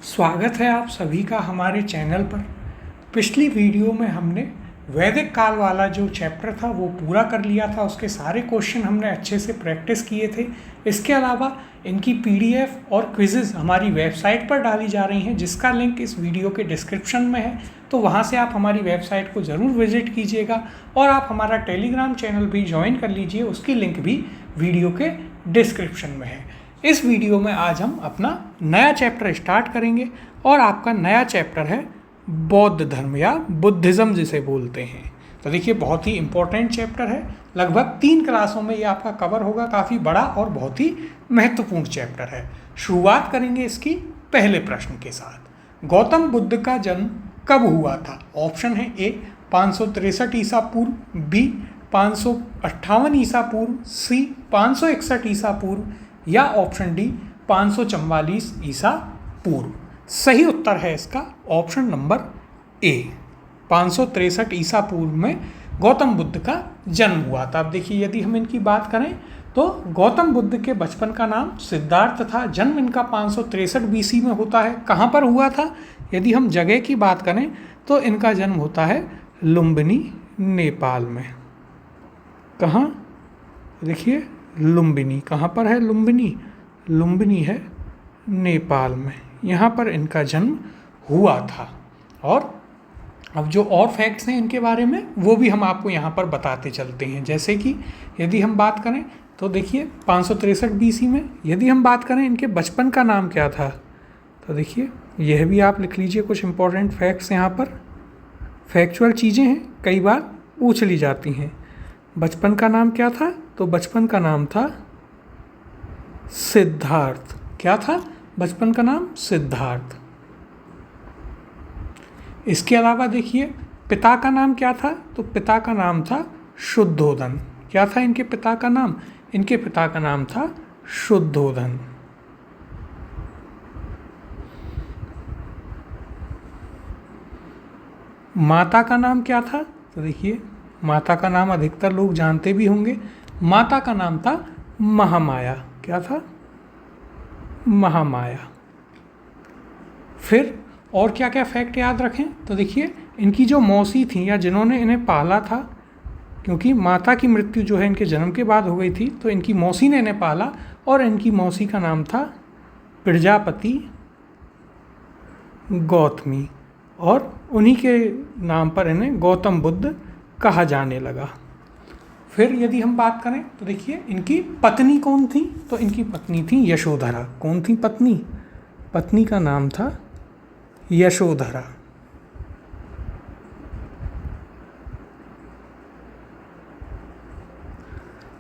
स्वागत है आप सभी का हमारे चैनल पर। पिछली वीडियो में हमने वैदिक काल वाला जो चैप्टर था वो पूरा कर लिया था। उसके सारे क्वेश्चन हमने अच्छे से प्रैक्टिस किए थे। इसके अलावा इनकी पीडीएफ और क्विज़ेस हमारी वेबसाइट पर डाली जा रही हैं, जिसका लिंक इस वीडियो के डिस्क्रिप्शन में है। तो वहाँ से आप हमारी वेबसाइट को ज़रूर विजिट कीजिएगा और आप हमारा टेलीग्राम चैनल भी ज्वाइन कर लीजिए, उसकी लिंक भी वीडियो के डिस्क्रिप्शन में है। इस वीडियो में आज हम अपना नया चैप्टर स्टार्ट करेंगे और आपका नया चैप्टर है बौद्ध धर्म या बुद्धिज़्म जिसे बोलते हैं। तो देखिए, बहुत ही इम्पोर्टेंट चैप्टर है। लगभग 3 क्लासों में ये आपका कवर होगा। काफ़ी बड़ा और बहुत ही महत्वपूर्ण चैप्टर है। शुरुआत करेंगे इसकी पहले प्रश्न के साथ। गौतम बुद्ध का जन्म कब हुआ था? ऑप्शन है ए 563 ईसा पूर्व, बी 558 ईसा पूर्व, सी 561 ईसा पूर्व या ऑप्शन डी 544 ईसा पूर्व। सही उत्तर है इसका ऑप्शन नंबर ए, 563 ईसा पूर्व में गौतम बुद्ध का जन्म हुआ था। अब देखिए, यदि हम इनकी बात करें तो गौतम बुद्ध के बचपन का नाम सिद्धार्थ था। जन्म इनका 563 बीसी में होता है। कहाँ पर हुआ था? यदि हम जगह की बात करें तो इनका जन्म होता है लुम्बिनी, नेपाल में। कहाँ? देखिए, लुम्बिनी। कहाँ पर है लुम्बिनी? लुम्बिनी है नेपाल में। यहाँ पर इनका जन्म हुआ था। और अब जो और फैक्ट्स हैं इनके बारे में वो भी हम आपको यहाँ पर बताते चलते हैं। जैसे कि यदि हम बात करें तो देखिए 563 बीसी में यदि हम बात करें इनके बचपन का नाम क्या था, तो देखिए यह भी आप लिख लीजिए। कुछ इंपॉर्टेंट फैक्ट्स यहाँ पर, फैक्चुअल चीज़ें हैं, कई बार पूछ ली जाती हैं। बचपन का नाम क्या था? तो बचपन का नाम था सिद्धार्थ। क्या था बचपन का नाम? सिद्धार्थ। इसके अलावा देखिए, पिता का नाम क्या था? तो पिता का नाम था शुद्धोधन। क्या था इनके पिता का नाम? इनके पिता का नाम था शुद्धोधन। माता का नाम क्या था? तो देखिए, माता का नाम अधिकतर लोग जानते भी होंगे। माता का नाम था महामाया। क्या था? महामाया। फिर और क्या क्या फैक्ट याद रखें? तो देखिए, इनकी जो मौसी थी या जिन्होंने इन्हें पाला था, क्योंकि माता की मृत्यु जो है इनके जन्म के बाद हो गई थी, तो इनकी मौसी ने इन्हें पाला और इनकी मौसी का नाम था प्रजापति गौतमी और उन्हीं के नाम पर इन्हें गौतम बुद्ध कहा जाने लगा। फिर यदि हम बात करें तो देखिए, इनकी पत्नी कौन थी? तो इनकी पत्नी थी यशोधरा। कौन थी पत्नी? पत्नी का नाम था यशोधरा।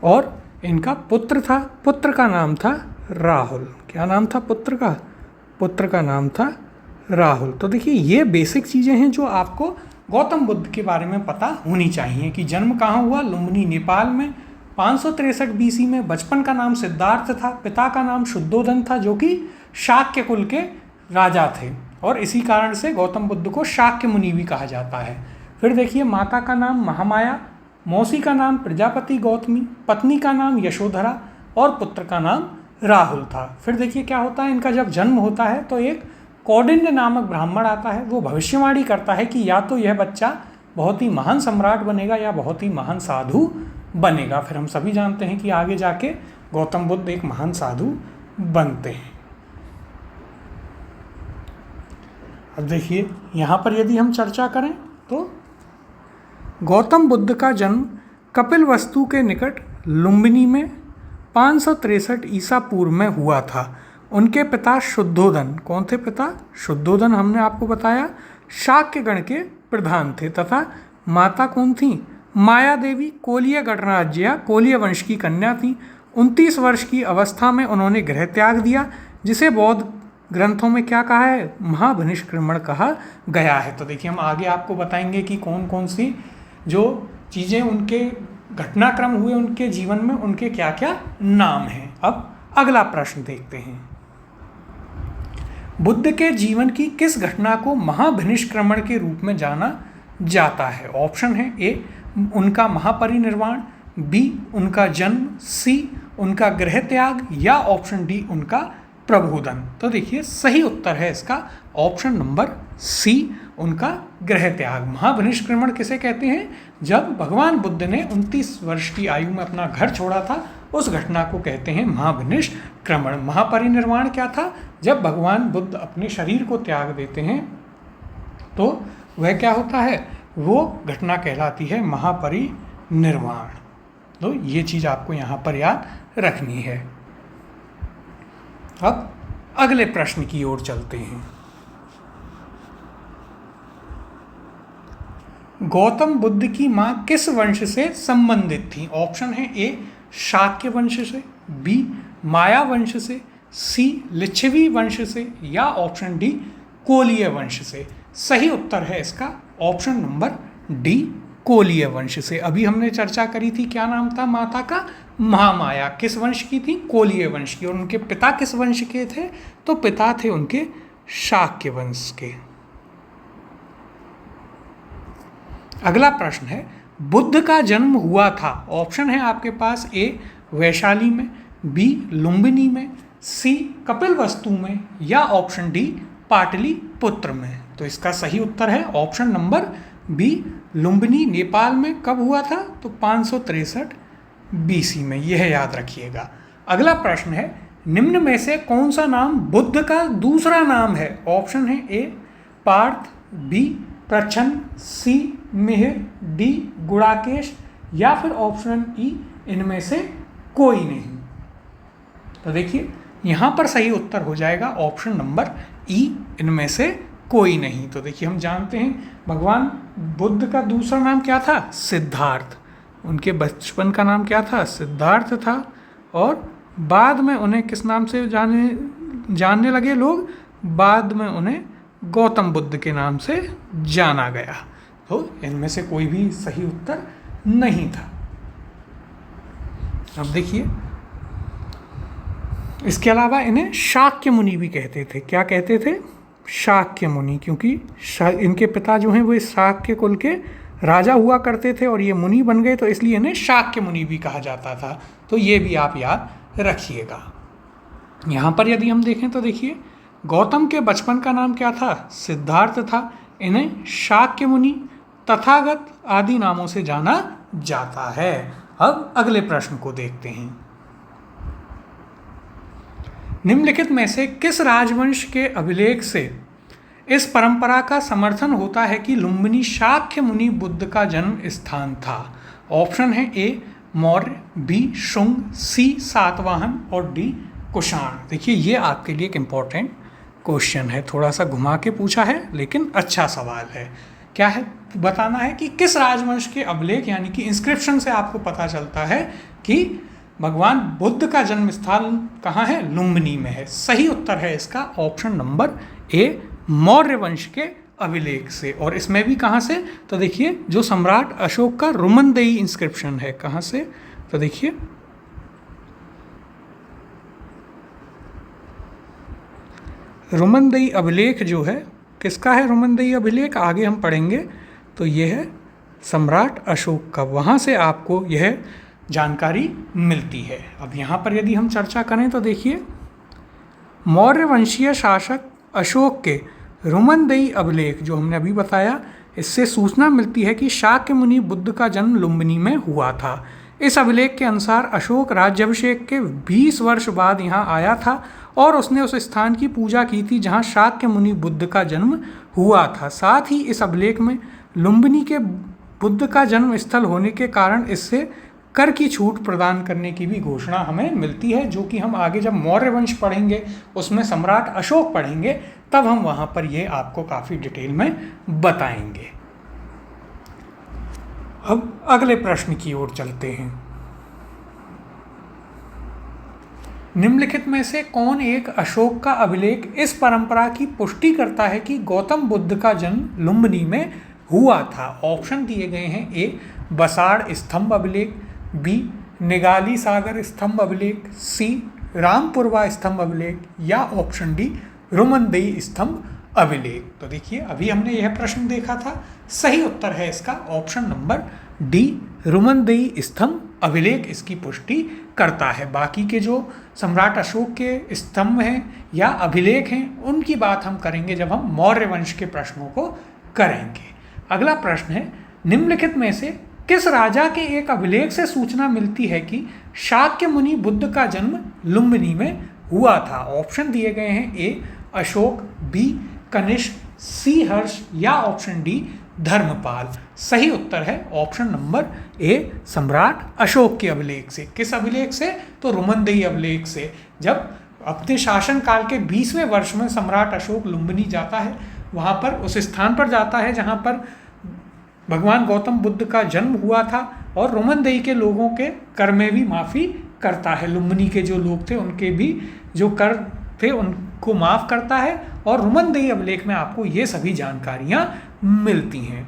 और इनका पुत्र था, पुत्र का नाम था राहुल। क्या नाम था पुत्र का? पुत्र का नाम था राहुल। तो देखिए, ये बेसिक चीज़ें हैं जो आपको गौतम बुद्ध के बारे में पता होनी चाहिए कि जन्म कहाँ हुआ? लुम्बिनी, नेपाल में। 563 बीसी में। बचपन का नाम सिद्धार्थ था। पिता का नाम शुद्धोधन था, जो कि शाक्य कुल के राजा थे और इसी कारण से गौतम बुद्ध को शाक्य मुनि भी कहा जाता है। फिर देखिए, माता का नाम महामाया, मौसी का नाम प्रजापति गौतमी, पत्नी का नाम यशोधरा और पुत्र का नाम राहुल था। फिर देखिए क्या होता है, इनका जब जन्म होता है तो एक कौंडिन्य नामक ब्राह्मण आता है। वो भविष्यवाणी करता है कि या तो यह बच्चा बहुत ही महान सम्राट बनेगा या बहुत ही महान साधु बनेगा। फिर हम सभी जानते हैं कि आगे जाके गौतम बुद्ध एक महान साधु बनते हैं। अब देखिए, यहाँ पर यदि हम चर्चा करें तो गौतम बुद्ध का जन्म कपिलवस्तु के निकट लुम्बिनी में 563 ईसा पूर्व में हुआ था। उनके पिता शुद्धोधन, कौन थे पिता? शुद्धोधन हमने आपको बताया शाक्य गण के प्रधान थे, तथा माता कौन थी? माया देवी कोलिय गणराज्य या कोलिय वंश की कन्या थी। 29 वर्ष की अवस्था में उन्होंने गृह त्याग दिया, जिसे बौद्ध ग्रंथों में क्या कहा है? महाभिनिष्क्रमण कहा गया है। तो देखिए, हम आगे आपको बताएंगे कि कौन कौन सी जो चीज़ें उनके घटनाक्रम हुए उनके जीवन में, उनके क्या क्या नाम हैं। अब अगला प्रश्न देखते हैं। बुद्ध के जीवन की किस घटना को महाभिनिष्क्रमण के रूप में जाना जाता है? ऑप्शन है ए उनका महापरिनिर्वाण, बी उनका जन्म, सी उनका गृह त्याग या ऑप्शन डी उनका प्रबोधन। तो देखिए सही उत्तर है इसका ऑप्शन नंबर सी, उनका गृह त्याग। महाविनिष्क्रमण किसे कहते हैं? जब भगवान बुद्ध ने 29 वर्ष की आयु में अपना घर छोड़ा था, उस घटना को कहते हैं महाविनिष्क्रमण। महापरिनिर्वाण क्या था? जब भगवान बुद्ध अपने शरीर को त्याग देते हैं तो वह क्या होता है? वो घटना कहलाती है महापरिनिर्वाण। तो ये चीज़ आपको यहाँ पर याद रखनी है। अब अगले प्रश्न की ओर चलते हैं। गौतम बुद्ध की मां किस वंश से संबंधित थी? ऑप्शन है ए शाक्य वंश से, बी माया वंश से, सी लिच्छवी वंश से, या ऑप्शन डी कोलीय वंश से। सही उत्तर है इसका ऑप्शन नंबर डी कोलीय वंश से। अभी हमने चर्चा करी थी, क्या नाम था माता का? महामाया। किस वंश की थी? कोलीय वंश की। और उनके पिता किस वंश के थे? तो पिता थे उनके शाक्य वंश के। अगला प्रश्न है, बुद्ध का जन्म हुआ था। ऑप्शन है आपके पास ए वैशाली में, बी लुम्बिनी में, सी कपिलवस्तु में, या ऑप्शन डी पाटलिपुत्र में। तो इसका सही उत्तर है option number B Lumbini. Nepal में कब हुआ था? तो 563 BC में, यह याद रखिएगा। अगला प्रश्न है, निम्न में से कौन सा नाम बुद्ध का दूसरा नाम है? ऑप्शन है ए पार्थ, बी प्रच्छन्न, सी मिहिर, डी गुड़ाकेश, या फिर ऑप्शन ई इनमें से कोई नहीं। तो देखिए यहाँ पर सही उत्तर हो जाएगा ऑप्शन नंबर ई, इनमें से कोई नहीं। तो देखिए हम जानते हैं भगवान बुद्ध का दूसरा नाम क्या था? सिद्धार्थ। उनके बचपन का नाम क्या था? सिद्धार्थ था। और बाद में उन्हें किस नाम से जानने लगे लोग? बाद में उन्हें गौतम बुद्ध के नाम से जाना गया। तो इनमें से कोई भी सही उत्तर नहीं था। अब देखिए इसके अलावा इन्हें शाक्य मुनि भी कहते थे। क्या कहते थे? शाक्य मुनि, क्योंकि इनके पिता जो हैं वो इस शाक्य कुल के राजा हुआ करते थे और ये मुनि बन गए, तो इसलिए इन्हें शाक्य मुनि भी कहा जाता था। तो ये भी आप याद रखिएगा। यहाँ पर यदि हम देखें तो देखिए गौतम के बचपन का नाम क्या था? सिद्धार्थ था। इन्हें शाक्य मुनि, तथागत आदि नामों से जाना जाता है। अब अगले प्रश्न को देखते हैं। निम्नलिखित में से किस राजवंश के अभिलेख से इस परंपरा का समर्थन होता है कि लुम्बिनी शाक्य मुनि बुद्ध का जन्म स्थान था? ऑप्शन है ए मौर्य, बी शुंग, सी सातवाहन और डी कुषाण। देखिए ये आपके लिए एक इम्पॉर्टेंट क्वेश्चन है, थोड़ा सा घुमा के पूछा है लेकिन अच्छा सवाल है। क्या है? बताना है कि किस राजवंश के अभिलेख यानी कि इंस्क्रिप्शन से आपको पता चलता है कि भगवान बुद्ध का जन्म स्थान कहाँ है? लुम्बिनी में है। सही उत्तर है इसका ऑप्शन नंबर ए मौर्य वंश के अभिलेख से। और इसमें भी कहाँ से? तो देखिए जो सम्राट अशोक का रुमनदेई इंस्क्रिप्शन है। कहाँ से? तो देखिए रुमनदेई अभिलेख जो है किसका है? रुमनदेई अभिलेख आगे हम पढ़ेंगे। तो ये है सम्राट अशोक का, वहाँ से आपको यह जानकारी मिलती है। अब यहाँ पर यदि हम चर्चा करें तो देखिए मौर्य वंशीय शासक अशोक के रुमनदेई अभिलेख जो हमने अभी बताया, इससे सूचना मिलती है कि शाक्य मुनि बुद्ध का जन्म लुम्बिनी में हुआ था। इस अभिलेख के अनुसार अशोक राज्याभिषेक के 20 वर्ष बाद यहाँ आया था और उसने उस स्थान की पूजा की थी जहाँ शाक्य मुनि बुद्ध का जन्म हुआ था। साथ ही इस अभिलेख में लुम्बिनी के बुद्ध का जन्म स्थल होने के कारण इससे कर की छूट प्रदान करने की भी घोषणा हमें मिलती है, जो कि हम आगे जब मौर्य वंश पढ़ेंगे उसमें सम्राट अशोक पढ़ेंगे तब हम वहाँ पर ये आपको काफ़ी डिटेल में बताएंगे। अब अगले प्रश्न की ओर चलते हैं। निम्नलिखित में से कौन एक अशोक का अभिलेख इस परंपरा की पुष्टि करता है कि गौतम बुद्ध का जन्म लुम्बिनी में हुआ था? ऑप्शन दिए गए हैं ए बसाड़ स्तंभ अभिलेख, बी निगाली सागर स्तंभ अभिलेख, सी रामपुरवा स्तंभ अभिलेख, या ऑप्शन डी रुमनदेई स्तंभ अभिलेख। तो देखिए अभी हमने यह प्रश्न देखा था, सही उत्तर है इसका ऑप्शन नंबर डी रुमनदेई स्तंभ अभिलेख इसकी पुष्टि करता है। बाकी के जो सम्राट अशोक के स्तंभ हैं या अभिलेख हैं उनकी बात हम करेंगे जब हम मौर्य वंश के प्रश्नों को करेंगे। अगला प्रश्न है, निम्नलिखित में से किस राजा के एक अभिलेख से सूचना मिलती है कि शाक्य मुनि बुद्ध का जन्म लुम्बिनी में हुआ था? ऑप्शन दिए गए हैं, ए अशोक, बी कनिष्क, सी हर्ष या ऑप्शन डी धर्मपाल। सही उत्तर है ऑप्शन नंबर ए सम्राट अशोक के अभिलेख से। किस अभिलेख से? तो रुमनदेई अभिलेख से। जब अपने शासनकाल के 20वें वर्ष में सम्राट अशोक लुम्बिनी जाता है, वहाँ पर उस स्थान पर जाता है जहाँ पर भगवान गौतम बुद्ध का जन्म हुआ था, और रुमनदेई के लोगों के कर में भी माफ़ी करता है। लुम्बिनी के जो लोग थे उनके भी जो कर थे उनको माफ़ करता है, और रुमनदेई अभिलेख में आपको ये सभी जानकारियाँ मिलती हैं।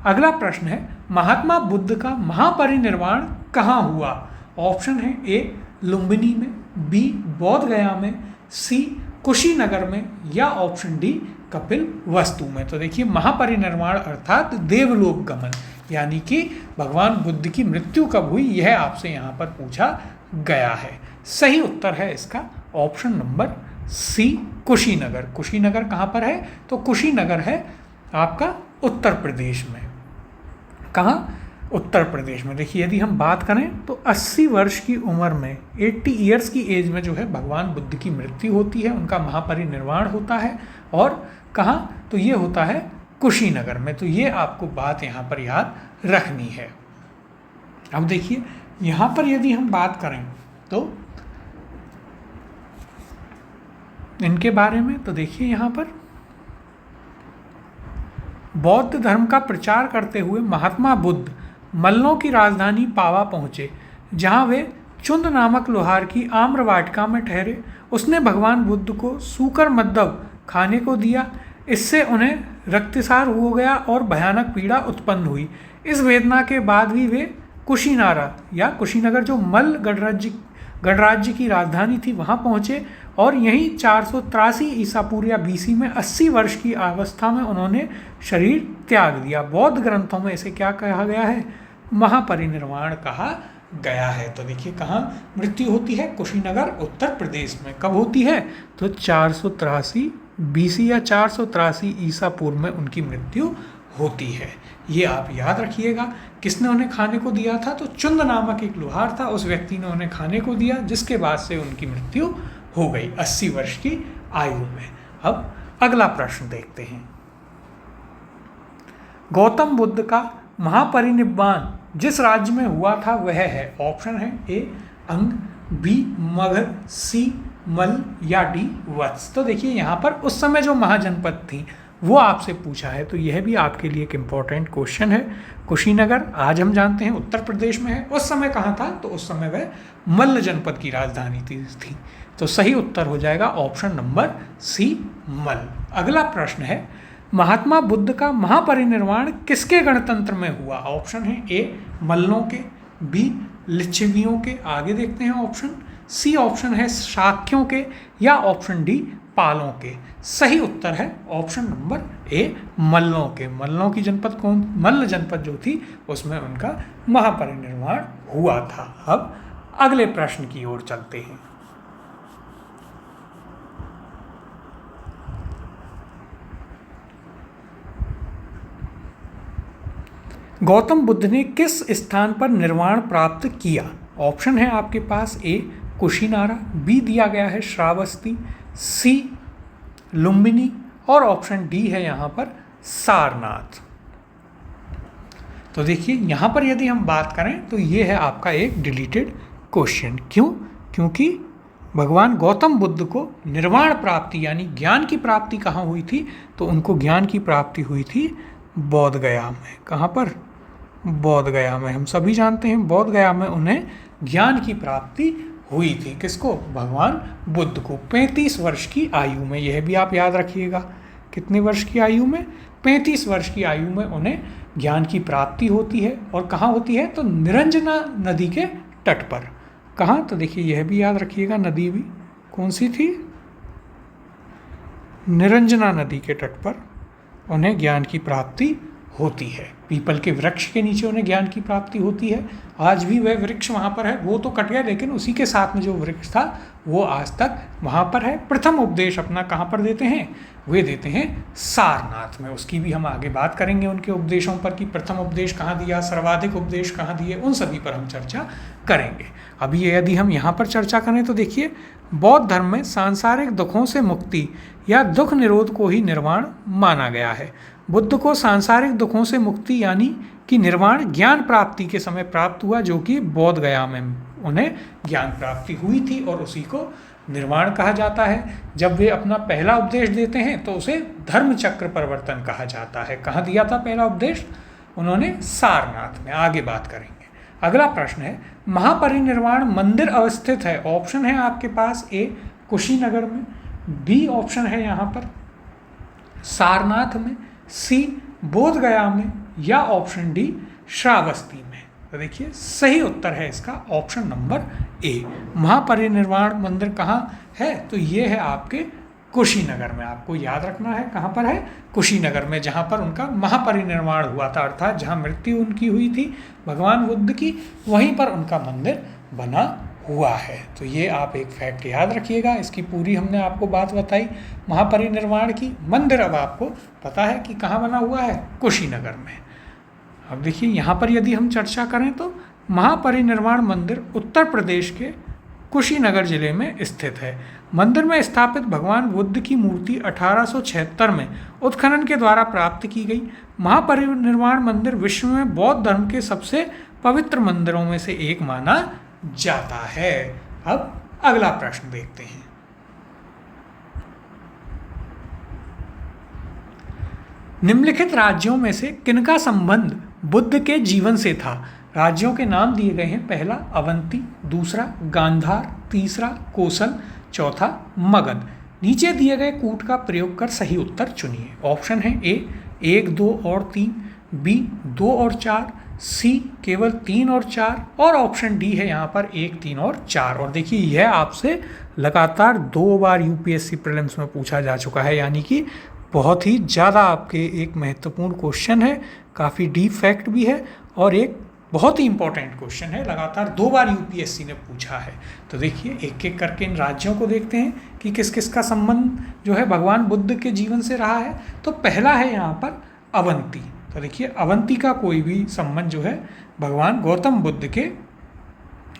अगला प्रश्न है, महात्मा बुद्ध का महापरिनिर्वाण कहाँ हुआ? ऑप्शन है, ए लुम्बिनी में, बी बोध गया में, सी कुशीनगर में या ऑप्शन डी कपिल वस्तु में। तो देखिए, महापरिनिर्वाण अर्थात देवलोक गमन, यानी कि भगवान बुद्ध की मृत्यु कब हुई, यह आपसे यहाँ पर पूछा गया है। सही उत्तर है इसका option number C Kushinagar. Kushinagar कहाँ पर है? तो कुशीनगर है आपका उत्तर प्रदेश में। कहाँ? उत्तर प्रदेश में। देखिए, यदि हम बात करें तो 80 वर्ष की उम्र में, 80 ईयर्स की एज में जो है भगवान बुद्ध की मृत्यु होती है, उनका महापरिनिर्वाण होता है। और कहाँ? तो ये होता है कुशीनगर में। तो ये आपको बात यहाँ पर याद रखनी है। अब देखिए, यहाँ पर यदि हम बात करें तो इनके बारे में, तो देखिए यहाँ पर बौद्ध धर्म का प्रचार करते हुए महात्मा बुद्ध मल्लों की राजधानी पावा पहुँचे, जहाँ वे चुंद नामक लोहार की आम्र वाटिका में ठहरे। उसने भगवान बुद्ध को सूकर मद्दव खाने को दिया। इससे उन्हें रक्तस्राव हो गया और भयानक पीड़ा उत्पन्न हुई। इस वेदना के बाद भी वे कुशीनारा या कुशीनगर, जो मल्ल गणराज्य की राजधानी थी, वहाँ पहुँचे और यहीं 483 ईसा पूर्व या बीसी में 80 वर्ष की अवस्था में उन्होंने शरीर त्याग दिया। बौद्ध ग्रंथों में इसे क्या कहा गया है? महापरिनिर्वाण कहा गया है। तो देखिए, कहाँ मृत्यु होती है? कुशीनगर, उत्तर प्रदेश में। कब होती है? तो 483 बीसी या 483 ईसा पूर्व में उनकी मृत्यु होती है। ये आप याद रखिएगा। किसने उन्हें खाने को दिया था? तो चुंद नामक एक लोहार था, उस व्यक्ति ने उन्हें खाने को दिया, जिसके बाद से उनकी मृत्यु हो गई 80 वर्ष की आयु में। अब अगला प्रश्न देखते हैं। गौतम बुद्ध का महापरिनिर्वाण जिस राज्य में हुआ था वह है? ऑप्शन है, ए अंग, बी मगध, सी मल या डी वत्स। तो देखिए, यहाँ पर उस समय जो महाजनपद थी वो आपसे पूछा है, तो यह भी आपके लिए एक इम्पॉर्टेंट क्वेश्चन है। कुशीनगर आज हम जानते हैं उत्तर प्रदेश में है, उस समय कहाँ था? तो उस समय वह मल्ल जनपद की राजधानी थी। तो सही उत्तर हो जाएगा ऑप्शन नंबर सी मल। अगला प्रश्न है, महात्मा बुद्ध का महापरिनिर्वाण किसके गणतंत्र में हुआ? ऑप्शन है, ए मल्लों के, बी लिच्छवियों के, आगे देखते हैं ऑप्शन, सी ऑप्शन है शाक्यों के या ऑप्शन डी पालों के। सही उत्तर है ऑप्शन नंबर ए मल्लों के। मल्लों की जनपद कौन? मल्ल जनपद जो थी उसमें उनका महापरिनिर्वाण हुआ था। अब अगले प्रश्न की ओर चलते हैं। गौतम बुद्ध ने किस स्थान पर निर्वाण प्राप्त किया? ऑप्शन है आपके पास, ए कुशीनारा, बी दिया गया है श्रावस्ती, सी लुम्बिनी और ऑप्शन डी है यहाँ पर सारनाथ। तो देखिए, यहाँ पर यदि हम बात करें तो ये है आपका एक डिलीटेड क्वेश्चन। क्यों? क्योंकि भगवान गौतम बुद्ध को निर्वाण प्राप्ति यानी ज्ञान की प्राप्ति कहाँ हुई थी? तो उनको ज्ञान की प्राप्ति हुई थी बोध गया में। कहाँ पर? बोध गया में। हम सभी जानते हैं बोध गया में उन्हें ज्ञान की प्राप्ति हुई थी। किसको? भगवान बुद्ध को 35 वर्ष की आयु में। यह भी आप याद रखिएगा। कितने वर्ष की आयु में? 35 वर्ष की आयु में उन्हें ज्ञान की प्राप्ति होती है। और कहाँ होती है? तो निरंजना नदी के तट पर। कहाँ? तो देखिए, यह भी याद रखिएगा, नदी भी कौन सी थी? निरंजना नदी के तट पर उन्हें ज्ञान की प्राप्ति होती है। पीपल के वृक्ष के नीचे उन्हें ज्ञान की प्राप्ति होती है। आज भी वह वृक्ष वहाँ पर है, वो तो कट गया लेकिन उसी के साथ में जो वृक्ष था वो आज तक वहाँ पर है। प्रथम उपदेश अपना कहाँ पर देते हैं? वे देते हैं सारनाथ में। उसकी भी हम आगे बात करेंगे उनके उपदेशों पर कि प्रथम उपदेश कहाँ दिया, सर्वाधिक उपदेश कहाँ दिए, उन सभी पर हम चर्चा करेंगे। अभी यदि हम यहाँ पर चर्चा करें तो देखिए, बौद्ध धर्म में सांसारिक दुखों से मुक्ति या दुख निरोध को ही निर्वाण माना गया है। बुद्ध को सांसारिक दुखों से मुक्ति यानी कि निर्वाण ज्ञान प्राप्ति के समय प्राप्त हुआ, जो कि बोध गया में उन्हें ज्ञान प्राप्ति हुई थी और उसी को निर्वाण कहा जाता है। जब वे अपना पहला उपदेश देते हैं तो उसे धर्म चक्र परिवर्तन कहा जाता है। कहाँ दिया था पहला उपदेश? उन्होंने सारनाथ में। आगे बात करेंगे। अगला प्रश्न है, महापरिनिर्वाण मंदिर अवस्थित है? ऑप्शन है आपके पास, ए कुशीनगर में, बी ऑप्शन है यहाँ पर सारनाथ में, सी बोध गया में, या ऑप्शन डी श्रावस्ती में। तो देखिए सही उत्तर है इसका ऑप्शन नंबर ए। महापरिनिर्वाण मंदिर कहाँ है? तो ये है आपके कुशीनगर में। आपको याद रखना है कहाँ पर है? कुशीनगर में, जहाँ पर उनका महापरिनिर्वाण हुआ था, अर्थात जहाँ मृत्यु उनकी हुई थी भगवान बुद्ध की, वहीं पर उनका मंदिर बना हुआ है। तो ये आप एक फैक्ट याद रखिएगा। इसकी पूरी हमने आपको बात बताई महापरिनिर्वाण की। मंदिर अब आपको पता है कि कहाँ बना हुआ है? कुशीनगर में। अब देखिए यहाँ पर यदि हम चर्चा करें तो महापरिनिर्वाण मंदिर उत्तर प्रदेश के कुशीनगर जिले में स्थित है। मंदिर में स्थापित भगवान बुद्ध की मूर्ति 1876 में उत्खनन के द्वारा प्राप्त की गई। महापरिनिर्वाण मंदिर विश्व में बौद्ध धर्म के सबसे पवित्र मंदिरों में से एक माना जाता है। अब अगला प्रश्न देखते हैं। निम्नलिखित राज्यों में से किनका संबंध बुद्ध के जीवन से था? राज्यों के नाम दिए गए हैं। पहला अवंती, दूसरा गांधार, तीसरा कोसल, चौथा मगध। नीचे दिए गए कूट का प्रयोग कर सही उत्तर चुनिए। ऑप्शन है ए 1, 2 और 3, बी 2 और 4, सी केवल 3 और 4, और ऑप्शन डी है यहाँ पर 1, 3 और 4। और देखिए यह आपसे लगातार 2 बार यूपीएससी प्रीलिम्स में पूछा जा चुका है, यानी कि बहुत ही ज़्यादा आपके एक महत्वपूर्ण क्वेश्चन है, काफ़ी डीप फैक्ट भी है और एक बहुत ही इंपॉर्टेंट क्वेश्चन है। लगातार 2 बार यूपीएससी ने पूछा है। तो देखिए एक एक करके इन राज्यों को देखते हैं कि किस किस का संबंध जो है भगवान बुद्ध के जीवन से रहा है। तो पहला है यहाँ पर अवंती। तो देखिए अवंती का कोई भी संबंध जो है भगवान गौतम बुद्ध के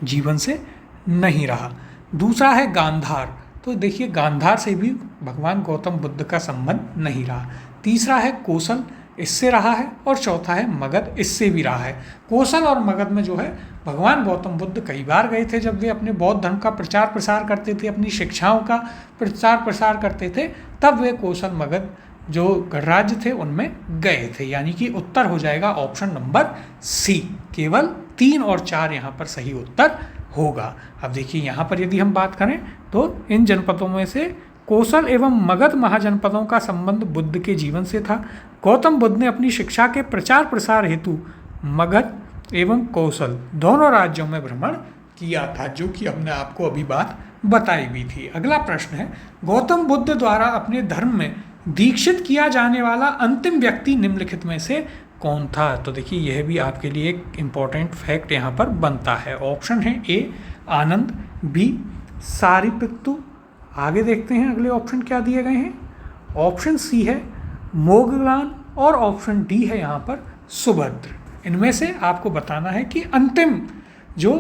जीवन से नहीं रहा। दूसरा है गांधार। तो देखिए गांधार से भी भगवान गौतम बुद्ध का संबंध नहीं रहा। तीसरा है कोसल, इससे रहा है, और चौथा है मगध, इससे भी रहा है। कोसल और मगध में जो है भगवान गौतम बुद्ध कई बार गए थे। जब वे अपने बौद्ध धर्म का प्रचार प्रसार करते थे, अपनी शिक्षाओं का प्रचार प्रसार करते थे, तब वे कोसल मगध जो गणराज्य थे उनमें गए थे। यानी कि उत्तर हो जाएगा ऑप्शन नंबर सी। केवल 3 और 4 यहाँ पर सही उत्तर होगा। अब देखिए यहाँ पर यदि हम बात करें तो इन जनपदों में से कोसल एवं मगध महाजनपदों का संबंध बुद्ध के जीवन से था। गौतम बुद्ध ने अपनी शिक्षा के प्रचार प्रसार हेतु मगध एवं कौशल दोनों राज्यों में भ्रमण किया था, जो कि हमने आपको अभी बात बताई भी थी। अगला प्रश्न है, गौतम बुद्ध द्वारा अपने धर्म में दीक्षित किया जाने वाला अंतिम व्यक्ति निम्नलिखित में से कौन था? तो देखिए यह भी आपके लिए एक इम्पॉर्टेंट फैक्ट यहाँ पर बनता है। ऑप्शन है ए आनंद, बी सारिपुत्तु, आगे देखते हैं अगले ऑप्शन क्या दिए गए हैं। ऑप्शन सी है मोगलान और ऑप्शन डी है यहाँ पर सुभद्र। इनमें से आपको बताना है कि अंतिम जो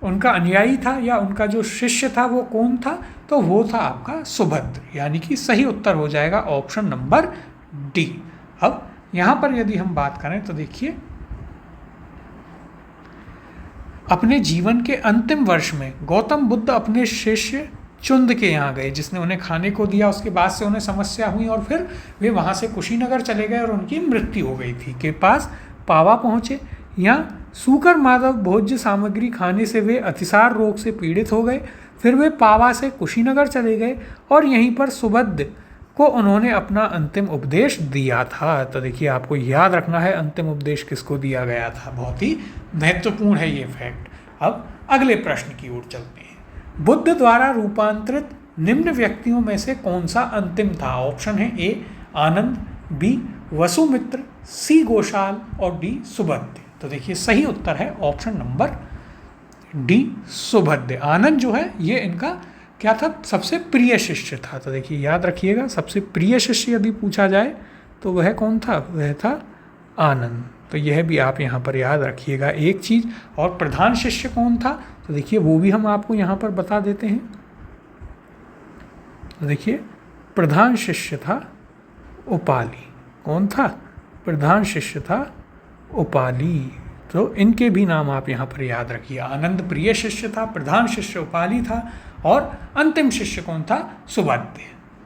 उनका अनुयायी था या उनका जो शिष्य था वो कौन था। तो वो था आपका सुभद्र, यानी कि सही उत्तर हो जाएगा ऑप्शन नंबर डी। अब यहाँ पर यदि हम बात करें तो देखिए अपने जीवन के अंतिम वर्ष में गौतम बुद्ध अपने शिष्य चुंद के यहाँ गए, जिसने उन्हें खाने को दिया। उसके बाद से उन्हें समस्या हुई और फिर वे वहाँ से कुशीनगर चले गए और उनकी मृत्यु हो गई थी। के पास पावा पहुँचे। यहाँ सूकर माधव भोज्य सामग्री खाने से वे अतिसार रोग से पीड़ित हो गए। फिर वे पावा से कुशीनगर चले गए और यहीं पर सुभद्र को उन्होंने अपना अंतिम उपदेश दिया था। तो देखिए आपको याद रखना है अंतिम उपदेश किसको दिया गया था, बहुत ही महत्वपूर्ण है ये फैक्ट। अब अगले प्रश्न की ओर चलते हैं। बुद्ध द्वारा रूपांतरित निम्न व्यक्तियों में से कौन सा अंतिम था? ऑप्शन है ए आनंद, बी वसुमित्र, सी गोशाल और डी सुभद्य। तो देखिए सही उत्तर है ऑप्शन नंबर डी सुभद्य। आनंद जो है ये इनका क्या था, सबसे प्रिय शिष्य था। तो देखिए याद रखिएगा, सबसे प्रिय शिष्य यदि पूछा जाए तो वह कौन था, वह था आनंद। तो यह भी आप यहाँ पर याद रखिएगा एक चीज़। और प्रधान शिष्य कौन था, तो देखिए वो भी हम आपको यहाँ पर बता देते हैं। तो देखिए प्रधान शिष्य था उपाली। कौन था, प्रधान शिष्य था उपाली। तो इनके भी नाम आप यहाँ पर याद रखिए। आनंद प्रिय शिष्य था, प्रधान शिष्य उपाली था और अंतिम शिष्य कौन था, सुभद्य।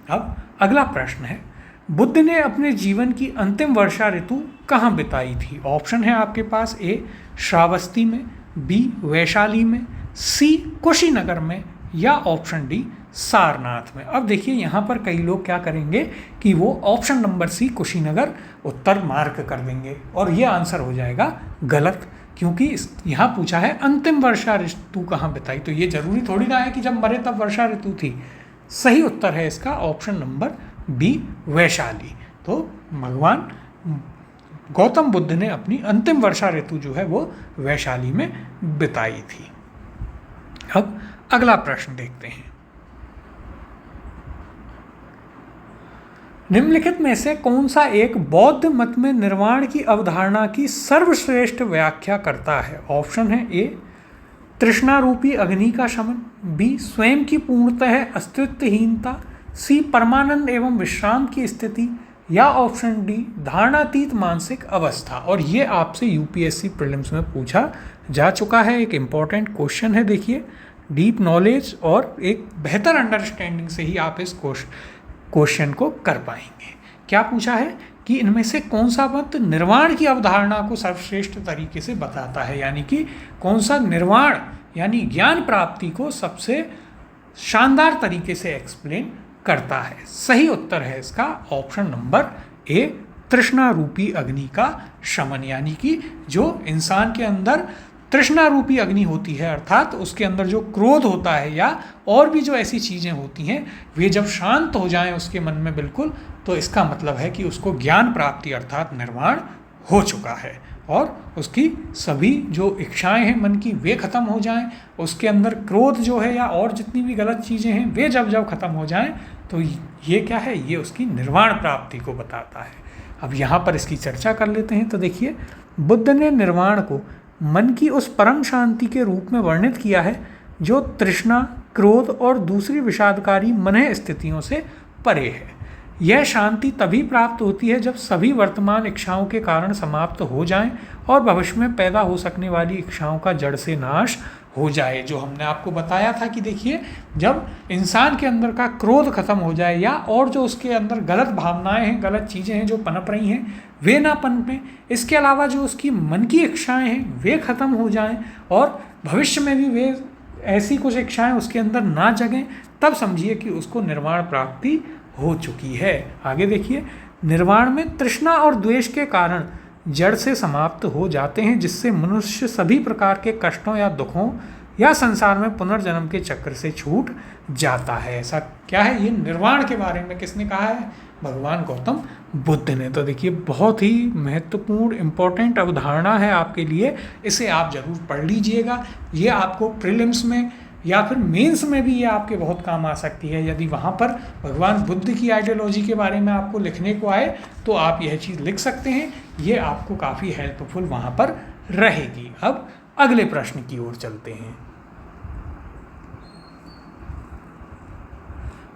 अब अगला प्रश्न है, बुद्ध ने अपने जीवन की अंतिम वर्षा ऋतु कहाँ बिताई थी? ऑप्शन है आपके पास, ए श्रावस्ती में, बी वैशाली में, सी कुशीनगर में या ऑप्शन डी सारनाथ में। अब देखिए यहाँ पर कई लोग क्या करेंगे कि वो ऑप्शन नंबर सी कुशीनगर उत्तर मार्क कर देंगे और ये आंसर हो जाएगा गलत, क्योंकि यहाँ पूछा है अंतिम वर्षा ऋतु कहाँ बिताई। तो ये जरूरी थोड़ी ना है कि जब मरे तब वर्षा ऋतु थी। सही उत्तर है इसका ऑप्शन नंबर बी वैशाली। तो भगवान गौतम बुद्ध ने अपनी अंतिम वर्षा ऋतु जो है वो वैशाली में बिताई थी। अब अगला प्रश्न देखते हैं, निम्नलिखित में से कौन सा एक बौद्ध मत में निर्वाण की अवधारणा की सर्वश्रेष्ठ व्याख्या करता है? ऑप्शन है ए तृष्णा रूपी अग्नि का शमन, बी स्वयं की पूर्णतः अस्तित्वहीनता, सी परमानंद एवं विश्राम की स्थिति या ऑप्शन डी धारणातीत मानसिक अवस्था। और ये आपसे यूपीएससी प्रीलिम्स में पूछा जा चुका है, एक इम्पॉर्टेंट क्वेश्चन है। देखिए डीप नॉलेज और एक बेहतर अंडरस्टैंडिंग से ही आप इस क्वेश्चन को कर पाएंगे। क्या पूछा है कि इनमें से कौन सा मत निर्वाण की अवधारणा को सर्वश्रेष्ठ तरीके से बताता है, यानी कि कौन सा निर्वाण यानी ज्ञान प्राप्ति को सबसे शानदार तरीके से एक्सप्लेन करता है। सही उत्तर है इसका ऑप्शन नंबर ए तृष्णा रूपी अग्नि का शमन, यानी कि जो इंसान के अंदर तृष्णा रूपी अग्नि होती है, अर्थात उसके अंदर जो क्रोध होता है या और भी जो ऐसी चीज़ें होती हैं, वे जब शांत हो जाएं उसके मन में बिल्कुल, तो इसका मतलब है कि उसको ज्ञान प्राप्ति अर्थात निर्वाण हो चुका है और उसकी सभी जो इच्छाएं हैं मन की वे खत्म हो जाएं, उसके अंदर क्रोध जो है या और जितनी भी गलत चीज़ें हैं वे जब खत्म हो जाएं, तो ये क्या है, ये उसकी निर्वाण प्राप्ति को बताता है। अब यहाँ पर इसकी चर्चा कर लेते हैं। तो देखिए बुद्ध ने निर्वाण को मन की उस परम शांति के रूप में वर्णित किया है जो तृष्णा, क्रोध और दूसरी विषादकारी मन स्थितियों से परे है। यह शांति तभी प्राप्त होती है जब सभी वर्तमान इच्छाओं के कारण समाप्त हो जाएं और भविष्य में पैदा हो सकने वाली इच्छाओं का जड़ से नाश हो जाए। जो हमने आपको बताया था कि देखिए जब इंसान के अंदर का क्रोध खत्म हो जाए या और जो उसके अंदर गलत भावनाएं हैं, गलत चीज़ें हैं जो पनप रही हैं, वे ना पनपें, इसके अलावा जो उसकी मन की इच्छाएं हैं वे खत्म हो जाएं और भविष्य में भी वे ऐसी कुछ इच्छाएं उसके अंदर ना जगें, तब समझिए कि उसको निर्वाण प्राप्ति हो चुकी है। आगे देखिए, निर्वाण में तृष्णा और द्वेष के कारण जड़ से समाप्त हो जाते हैं, जिससे मनुष्य सभी प्रकार के कष्टों या दुखों या संसार में पुनर्जन्म के चक्र से छूट जाता है। ऐसा क्या है, ये निर्वाण के बारे में किसने कहा है? भगवान गौतम बुद्ध ने। तो देखिए बहुत ही महत्वपूर्ण इम्पोर्टेंट अवधारणा है आपके लिए, इसे आप जरूर पढ़ लीजिएगा। ये आपको प्रीलिम्स में या फिर मेंस में भी ये आपके बहुत काम आ सकती है। यदि वहाँ पर भगवान बुद्ध की आइडियोलॉजी के बारे में आपको लिखने को आए तो आप यह चीज़ लिख सकते हैं, ये आपको काफ़ी हेल्पफुल वहाँ पर रहेगी। अब अगले प्रश्न की ओर चलते हैं।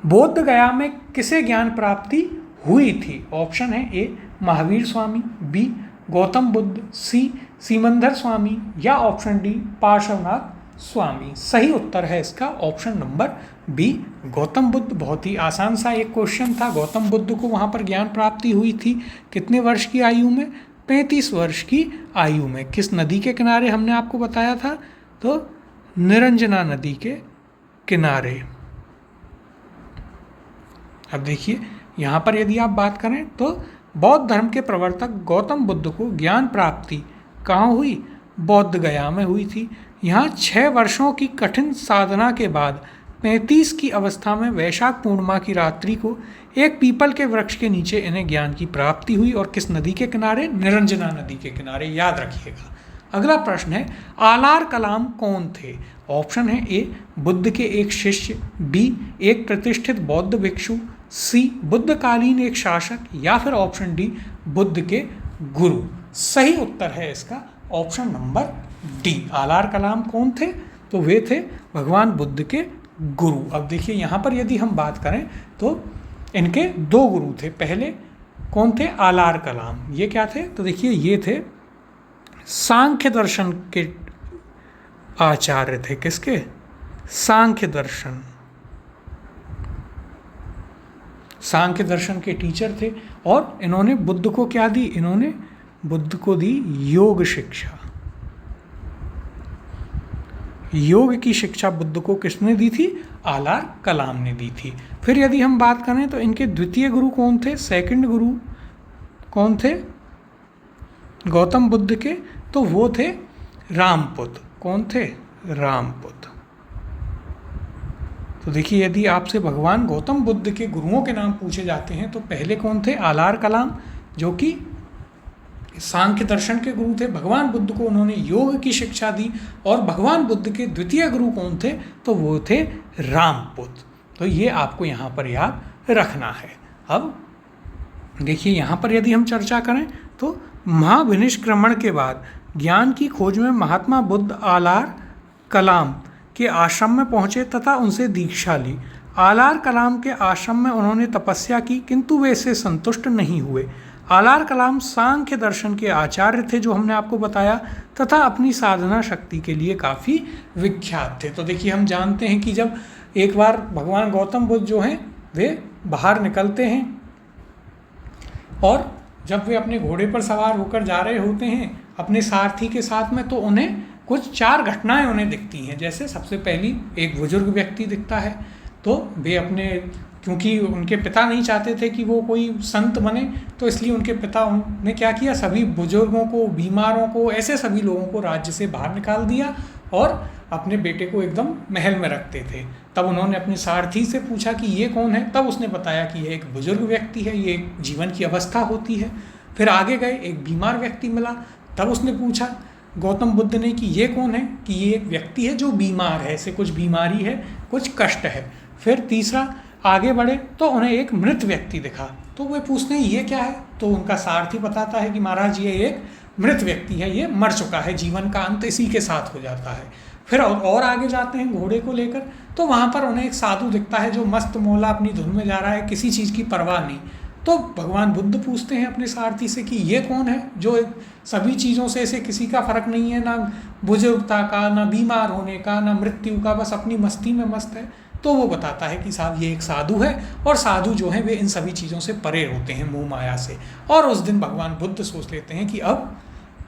बोध गया में किसे ज्ञान प्राप्ति हुई थी? ऑप्शन है A Mahavir Swami, B Gautam Buddha, C Simandhar Swami या ऑप्शन डी पार्श्वनाथ स्वामी। सही उत्तर है इसका option number B Gautam Buddha. बहुत ही आसान सा एक क्वेश्चन था। गौतम बुद्ध को वहाँ पर ज्ञान प्राप्ति हुई थी कितने वर्ष की आयु में? 35 वर्ष की आयु में। किस नदी के किनारे हमने आपको बताया था? तो निरंजना नदी के किनारे। अब देखिए यहाँ पर यदि आप बात करें तो बौद्ध धर्म के प्रवर्तक गौतम बुद्ध को ज्ञान प्राप्ति कहाँ हुई? बौद्ध गया में हुई थी। यहाँ 6 वर्षों की कठिन साधना के बाद 35 की अवस्था में वैशाख पूर्णिमा की रात्रि को एक पीपल के वृक्ष के नीचे इन्हें ज्ञान की प्राप्ति हुई और किस नदी के किनारे? निरंजना नदी के किनारे, याद रखिएगा। अगला प्रश्न है, आलार कलाम कौन थे? ऑप्शन है ए बुद्ध के एक शिष्य, बी एक प्रतिष्ठित बौद्ध भिक्षु, सी बुद्धकालीन एक शासक, या फिर ऑप्शन डी बुद्ध के गुरु। सही उत्तर है इसका ऑप्शन नंबर डी। आलार कलाम कौन थे? तो वे थे भगवान बुद्ध के गुरु। अब देखिए यहाँ पर यदि हम बात करें तो इनके दो गुरु थे। पहले कौन थे? आलार कलाम। ये क्या थे? तो देखिए ये थे सांख्य दर्शन के आचार्य थे। किसके? सांख्य दर्शन। सांख्य दर्शन के टीचर थे और इन्होंने बुद्ध को क्या दी? इन्होंने बुद्ध को दी योग शिक्षा। योग की शिक्षा बुद्ध को किसने दी थी? आलार कलाम ने दी थी। फिर यदि हम बात करें तो इनके द्वितीय गुरु कौन थे? सेकंड गुरु कौन थे गौतम बुद्ध के? तो वो थे रामपुत्र। कौन थे? रामपुत्र। तो देखिए यदि आपसे भगवान गौतम बुद्ध के गुरुओं के नाम पूछे जाते हैं तो पहले कौन थे? आलार कलाम, जो कि सांख्य दर्शन के गुरु थे। भगवान बुद्ध को उन्होंने योग की शिक्षा दी। और भगवान बुद्ध के द्वितीय गुरु कौन थे? तो वो थे रामपुत्र। तो ये आपको यहाँ पर याद रखना है। अब देखिए यहाँ पर यदि हम चर्चा करें तो महाविनिष्क्रमण के बाद ज्ञान की खोज में महात्मा बुद्ध आलार कलाम के आश्रम में पहुँचे तथा उनसे दीक्षा ली। आलार कलाम के आश्रम में उन्होंने तपस्या की, किंतु वे इससे संतुष्ट नहीं हुए। आलार कलाम सांख्य दर्शन के आचार्य थे, जो हमने आपको बताया, तथा अपनी साधना शक्ति के लिए काफ़ी विख्यात थे। तो देखिए हम जानते हैं कि जब एक बार भगवान गौतम बुद्ध जो हैं वे बाहर निकलते हैं और जब वे अपने घोड़े पर सवार होकर जा रहे होते हैं अपने सारथी के साथ में, तो उन्हें कुछ 4 घटनाएं उन्हें दिखती हैं। जैसे सबसे पहली एक बुजुर्ग व्यक्ति दिखता है, तो वे अपने, क्योंकि उनके पिता नहीं चाहते थे कि वो कोई संत बने, तो इसलिए उनके पिता ने क्या किया, सभी बुजुर्गों को, बीमारों को, ऐसे सभी लोगों को राज्य से बाहर निकाल दिया और अपने बेटे को एकदम महल में रखते थे। तब उन्होंने अपने सारथी से पूछा कि ये कौन है? तब उसने बताया कि ये एक बुजुर्ग व्यक्ति है, ये एक जीवन की अवस्था होती है। फिर आगे गए, एक बीमार व्यक्ति मिला। तब उसने पूछा गौतम बुद्ध ने कि ये कौन है? कि ये एक व्यक्ति है जो बीमार है, ऐसे कुछ बीमारी है, कुछ कष्ट है। फिर तीसरा आगे बढ़े तो उन्हें एक मृत व्यक्ति दिखा, तो वे पूछते हैं ये क्या है? तो उनका सारथी बताता है कि महाराज ये एक मृत व्यक्ति है, ये मर चुका है, जीवन का अंत इसी के साथ हो जाता है। फिर और आगे जाते हैं घोड़े को लेकर, तो वहाँ पर उन्हें एक साधु दिखता है जो मस्त मौला अपनी धुन में जा रहा है, किसी चीज़ की परवाह नहीं। तो भगवान बुद्ध पूछते हैं अपने सारथी से कि ये कौन है जो सभी चीज़ों से इसे किसी का फर्क नहीं है, ना बुजुर्गता का, ना बीमार होने का, ना मृत्यु का, बस अपनी मस्ती में मस्त है। तो वो बताता है कि साहब ये एक साधु है, और साधु जो हैं वे इन सभी चीज़ों से परे होते हैं, मोह माया से। और उस दिन भगवान बुद्ध सोच लेते हैं कि अब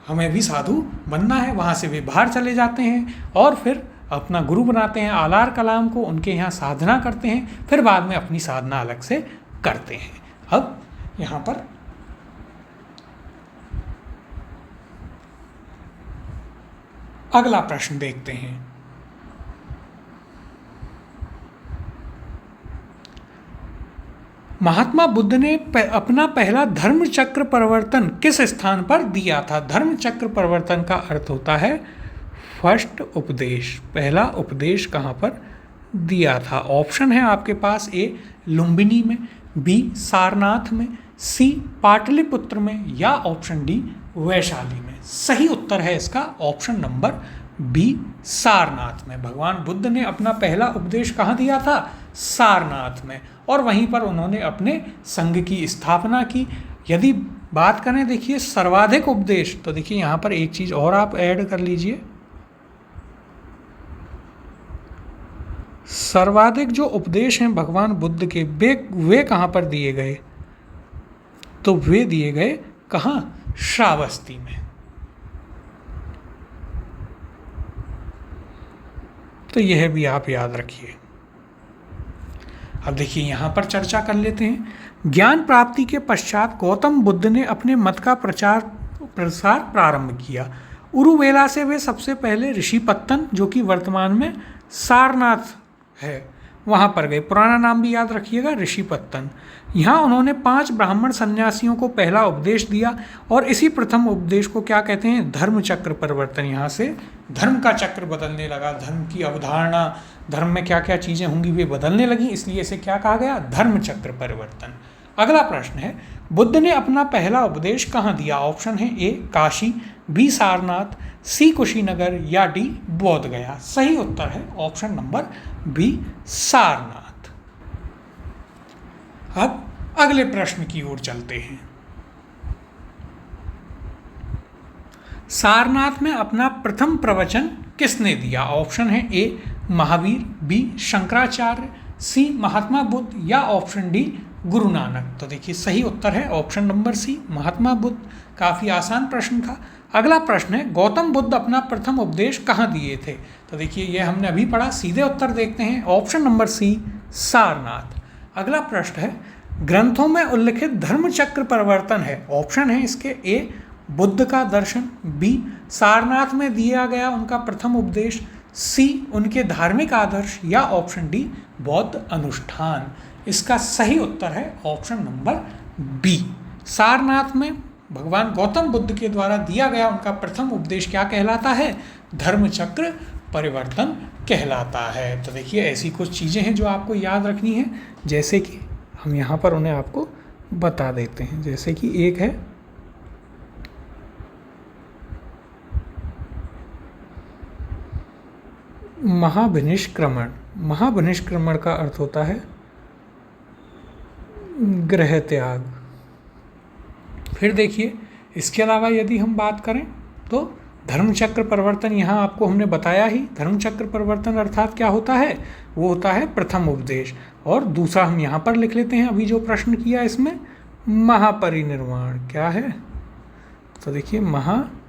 हमें भी साधु बनना है। वहाँ से वे बाहर चले जाते हैं और फिर अपना गुरु बनाते हैं आलार कलाम को, उनके यहाँ साधना करते हैं, फिर बाद में अपनी साधना अलग से करते हैं। अब यहाँ पर अगला प्रश्न देखते हैं। महात्मा बुद्ध ने अपना पहला धर्म चक्र परिवर्तन किस स्थान पर दिया था? धर्म चक्र परिवर्तन का अर्थ होता है फर्स्ट उपदेश। पहला उपदेश कहाँ पर दिया था? ऑप्शन है आपके पास, ए लुम्बिनी में, बी सारनाथ में, सी पाटलिपुत्र में, या ऑप्शन डी वैशाली में। सही उत्तर है इसका ऑप्शन नंबर बी सारनाथ में। भगवान बुद्ध ने अपना पहला उपदेश कहाँ दिया था? सारनाथ में, और वहीं पर उन्होंने अपने संघ की स्थापना की। यदि बात करें देखिए सर्वाधिक उपदेश, तो देखिए यहाँ पर एक चीज़ और आप ऐड कर लीजिए, सर्वाधिक जो उपदेश हैं भगवान बुद्ध के वे कहाँ पर दिए गए? तो वे दिए गए कहाँ? श्रावस्ती में। तो यह भी आप याद रखिए। अब देखिए यहाँ पर चर्चा कर लेते हैं। ज्ञान प्राप्ति के पश्चात गौतम बुद्ध ने अपने मत का प्रसार प्रारंभ किया। उरुवेला से वे सबसे पहले ऋषिपत्तन, जो कि वर्तमान में सारनाथ है, वहाँ पर गए। पुराना नाम भी याद रखिएगा, ऋषिपत्तन। यहाँ उन्होंने 5 ब्राह्मण सन्यासियों को पहला उपदेश दिया और इसी प्रथम उपदेश को क्या कहते हैं, धर्म चक्र परिवर्तन। यहाँ से धर्म का चक्र बदलने लगा, धर्म की अवधारणा, धर्म में क्या क्या चीज़ें होंगी वे बदलने लगी, इसलिए इसे क्या कहा गया, धर्म चक्र परिवर्तन। अगला प्रश्न है, बुद्ध ने अपना पहला उपदेश कहाँ दिया? ऑप्शन है ए काशी, बी सारनाथ, सी कुशीनगर या डी बोध गया। सही उत्तर है ऑप्शन नंबर बी सारनाथ। अब अगले प्रश्न की ओर चलते हैं। सारनाथ में अपना प्रथम प्रवचन किसने दिया? ऑप्शन है ए महावीर, बी शंकराचार्य, सी महात्मा बुद्ध या ऑप्शन डी गुरु नानक। तो देखिए सही उत्तर है ऑप्शन नंबर सी महात्मा बुद्ध। काफ़ी आसान प्रश्न था। अगला प्रश्न है, गौतम बुद्ध अपना प्रथम उपदेश कहाँ दिए थे? तो देखिए ये हमने अभी पढ़ा, सीधे उत्तर देखते हैं, ऑप्शन नंबर सी सारनाथ। अगला प्रश्न है, ग्रंथों में उल्लिखित धर्म चक्र परिवर्तन है। ऑप्शन है इसके ए बुद्ध का दर्शन, बी सारनाथ में दिया गया उनका प्रथम उपदेश, सी उनके धार्मिक आदर्श या ऑप्शन डी बौद्ध अनुष्ठान। इसका सही उत्तर है ऑप्शन नंबर बी। सारनाथ में भगवान गौतम बुद्ध के द्वारा दिया गया उनका प्रथम उपदेश क्या कहलाता है? धर्म चक्र परिवर्तन कहलाता है। तो देखिए ऐसी कुछ चीज़ें हैं जो आपको याद रखनी है, जैसे कि हम यहाँ पर उन्हें आपको बता देते हैं। जैसे कि एक है महाभिनिष्क्रमण। महाभिनिष्क्रमण का अर्थ होता है गृह त्याग। फिर देखिए इसके अलावा यदि हम बात करें तो धर्मचक्र परिवर्तन, यहाँ आपको हमने बताया ही, धर्मचक्र परिवर्तन अर्थात क्या होता है, वो होता है प्रथम उपदेश। और दूसरा हम यहाँ पर लिख लेते हैं, अभी जो प्रश्न किया इसमें महापरिनिर्वाण क्या है? तो देखिए महापरिनिर्वाण,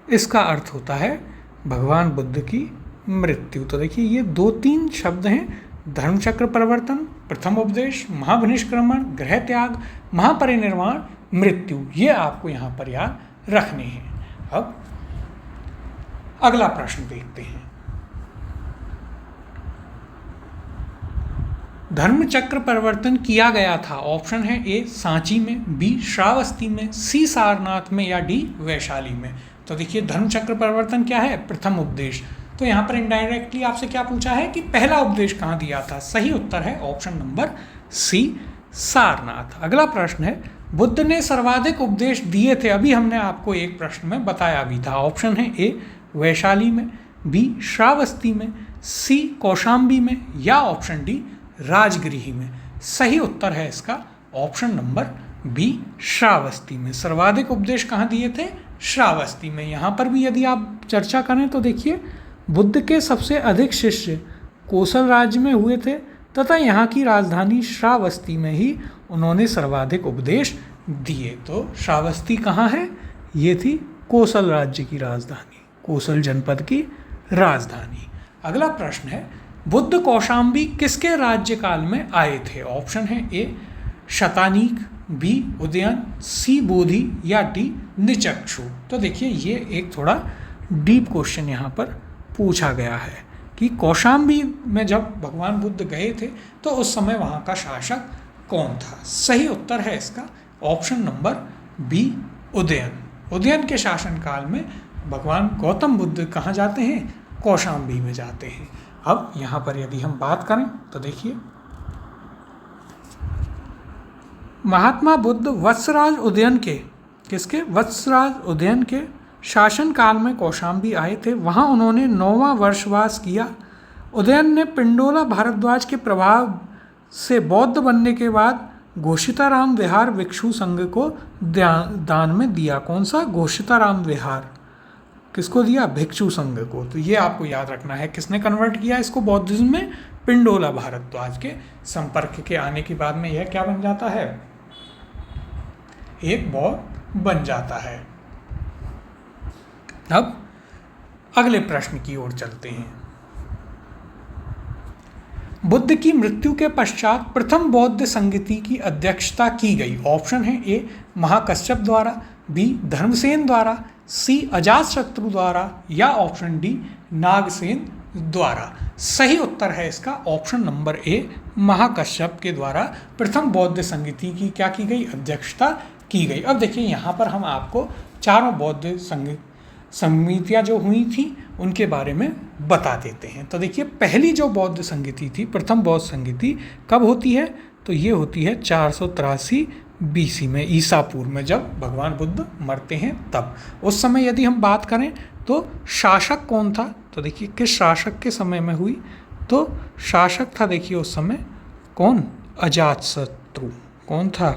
इसका अर्थ होता है भगवान बुद्ध की मृत्यु। तो देखिए ये 2-3 शब्द हैं, धर्मचक्र परिवर्तन, प्रथम उपदेश, महाभिनिष्क्रमण, गृह त्याग, महापरिनिर्वाण, मृत्यु, ये आपको यहाँ पर याद रखने हैं। अब अगला प्रश्न देखते हैं। धर्मचक्र परिवर्तन किया गया था। ऑप्शन है ए सांची में, बी श्रावस्ती में, सी सारनाथ में या डी वैशाली में। तो देखिए धर्मचक्र परिवर्तन क्या है? प्रथम उपदेश। तो यहाँ पर इनडायरेक्टली आपसे क्या पूछा है कि पहला उपदेश कहाँ दिया था? सही उत्तर है ऑप्शन नंबर सी सारनाथ। अगला प्रश्न है, बुद्ध ने सर्वाधिक उपदेश दिए थे, अभी हमने आपको एक प्रश्न में बताया भी था। ऑप्शन है ए वैशाली में, बी श्रावस्ती में, सी कौशाम्बी में या ऑप्शन डी राजगृह में। सही उत्तर है इसका ऑप्शन नंबर बी श्रावस्ती में। सर्वाधिक उपदेश कहाँ दिए थे? श्रावस्ती में। यहाँ पर भी यदि आप चर्चा करें तो देखिए बुद्ध के सबसे अधिक शिष्य कोसल राज्य में हुए थे तथा यहाँ की राजधानी श्रावस्ती में ही उन्होंने सर्वाधिक उपदेश दिए। तो श्रावस्ती कहाँ है? ये थी कोसल राज्य की राजधानी, कोसल जनपद की राजधानी। अगला प्रश्न है, बुद्ध कौशाम्बी किसके राज्यकाल में आए थे? ऑप्शन है ए शतानीक, बी उदयन, सी बोधि या डी निचक्षु। तो देखिए ये एक थोड़ा डीप क्वेश्चन यहाँ पर पूछा गया है कि कौशाम्बी में जब भगवान बुद्ध गए थे तो उस समय वहाँ का शासक कौन था? सही उत्तर है इसका option number B Udayan. Udayan के शासनकाल में भगवान गौतम बुद्ध कहाँ जाते हैं? कौशाम्बी में जाते हैं। अब यहाँ पर यदि हम बात करें तो देखिए महात्मा बुद्ध वत्सराज उदयन के, किसके? वत्सराज उदयन के शासन काल में कौशाम्बी आए थे। वहाँ उन्होंने 9वां वर्षवास किया। उदयन ने पिंडोला भारद्वाज के प्रभाव से बौद्ध बनने के बाद घोषिताराम विहार भिक्षु संघ को दान में दिया। कौन सा? घोषिताराम विहार। किसको दिया? भिक्षु संघ को। तो ये आपको याद रखना है, किसने कन्वर्ट किया इसको बौद्धिज्म में? पिंडोला भारद्वाज के संपर्क के आने के बाद में यह क्या बन जाता है? एक बौद्ध बन जाता है। अब अगले प्रश्न की ओर चलते हैं। बुद्ध की मृत्यु के पश्चात प्रथम बौद्ध संगति की अध्यक्षता की गई। ऑप्शन है ए महाकश्यप द्वारा, बी धर्मसेन द्वारा, सी अजातशत्रु द्वारा, या ऑप्शन डी नागसेन द्वारा। सही उत्तर है इसका ऑप्शन नंबर ए, महाकश्यप के द्वारा प्रथम बौद्ध संगीति की क्या की गई, अध्यक्षता की गई। अब देखिए यहाँ पर हम आपको चारों बौद्ध समितियाँ जो हुई थी उनके बारे में बता देते हैं। तो देखिए पहली जो बौद्ध संगीति थी, प्रथम बौद्ध संगीति कब होती है, तो ये होती है 483 BC में, ईसा पूर्व में, जब भगवान बुद्ध मरते हैं तब। उस समय यदि हम बात करें तो शासक कौन था, तो देखिए किस शासक के समय में हुई, तो शासक था देखिए उस समय कौन, अजातशत्रु। कौन था,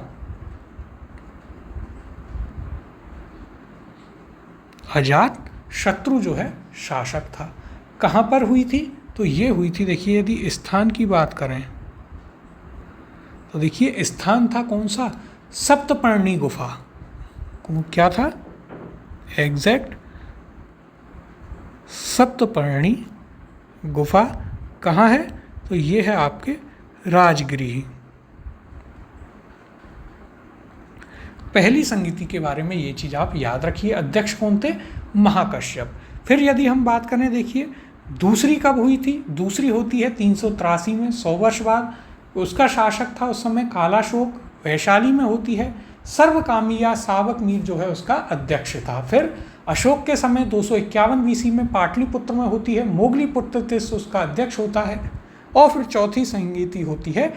अजात शत्रु जो है शासक था। कहाँ पर हुई थी, तो ये हुई थी देखिए, यदि स्थान की बात करें तो देखिए स्थान था कौन सा, सप्तपर्णी गुफा। क्या था, एग्जैक्ट सप्तपर्णी गुफा कहाँ है, तो ये है आपके राजगृह। पहली संगीति के बारे में ये चीज़ आप याद रखिए, अध्यक्ष कौन थे, महाकश्यप। फिर यदि हम बात करें देखिए दूसरी कब हुई थी, दूसरी होती है 383 में, 100 वर्ष बाद। उसका शासक था उस समय कालाशोक, वैशाली में होती है। सर्वकामी या सावक मीर जो है उसका अध्यक्ष था। फिर अशोक के समय 251 BC में पाटलिपुत्र में होती है, मोगलीपुत्र तिस उसका अध्यक्ष होता है। और फिर चौथी संगीति होती है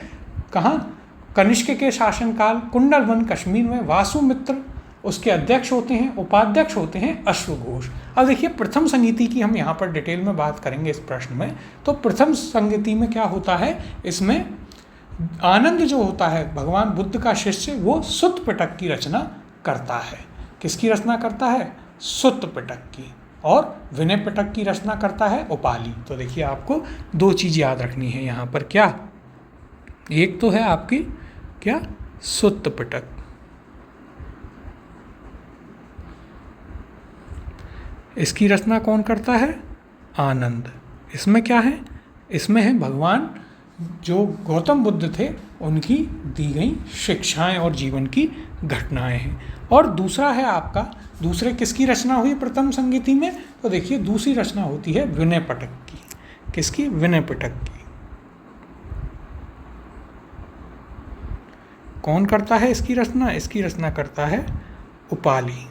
कहाँ, कनिष्क के शासनकाल, कुंडलवन कश्मीर में, वासुमित्र उसके अध्यक्ष होते हैं, उपाध्यक्ष होते हैं अश्वघोष। अब देखिए प्रथम संगीति की हम यहाँ पर डिटेल में बात करेंगे इस प्रश्न में। तो प्रथम संगीति में क्या होता है, इसमें आनंद जो होता है भगवान बुद्ध का शिष्य, वो सुत्त पिटक की रचना करता है। किसकी रचना करता है, सुत्त पिटक की। और विनय पिटक की रचना करता है उपाली। तो देखिए आपको दो चीज़ याद रखनी है यहाँ पर, क्या, एक तो है आपकी क्या, सुत्त पिटक, इसकी रचना कौन करता है, आनंद। इसमें क्या है, इसमें है भगवान जो गौतम बुद्ध थे उनकी दी गई शिक्षाएं और जीवन की घटनाएं हैं। और दूसरा है आपका, दूसरे किसकी रचना हुई प्रथम संगीति में, तो देखिए दूसरी रचना होती है विनय पिटक की। किसकी, विनय पिटक की। कौन करता है इसकी रचना, इसकी रचना करता है उपाली।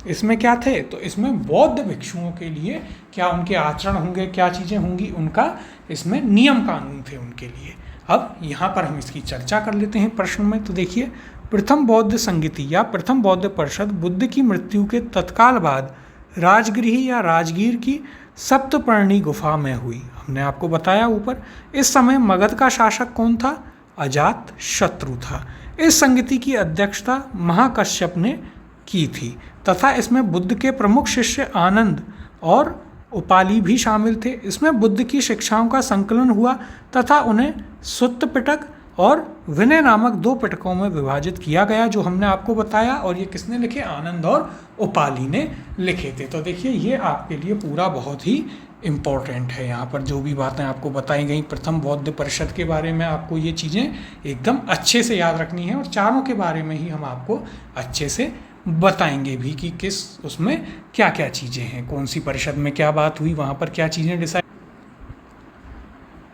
इसमें क्या थे, तो इसमें बौद्ध भिक्षुओं के लिए क्या उनके आचरण होंगे, क्या चीज़ें होंगी, उनका इसमें नियम कानून थे उनके लिए। अब यहाँ पर हम इसकी चर्चा कर लेते हैं प्रश्न में। तो देखिए प्रथम बौद्ध संगीति या प्रथम बौद्ध परिषद बुद्ध की मृत्यु के तत्काल बाद राजगृह या राजगीर की सप्तपर्णी गुफा में हुई। हमने आपको बताया ऊपर। इस समय मगध का शासक कौन था, अजात शत्रु था। इस संगीति की अध्यक्षता महाकश्यप ने की थी तथा इसमें बुद्ध के प्रमुख शिष्य आनंद और उपाली भी शामिल थे। इसमें बुद्ध की शिक्षाओं का संकलन हुआ तथा उन्हें सुत्त पिटक और विनय नामक दो पिटकों में विभाजित किया गया, जो हमने आपको बताया। और ये किसने लिखे, आनंद और उपाली ने लिखे थे। तो देखिए ये आपके लिए पूरा बहुत ही इम्पोर्टेंट है। यहाँ पर जो भी बातें आपको बताई गई प्रथम बौद्ध परिषद के बारे में, आपको ये चीज़ें एकदम अच्छे से याद रखनी है। और चारों के बारे में ही हम आपको अच्छे से बताएंगे भी कि किस उसमें क्या क्या चीज़ें हैं, कौन सी परिषद में क्या बात हुई, वहाँ पर क्या चीज़ें डिसाइड।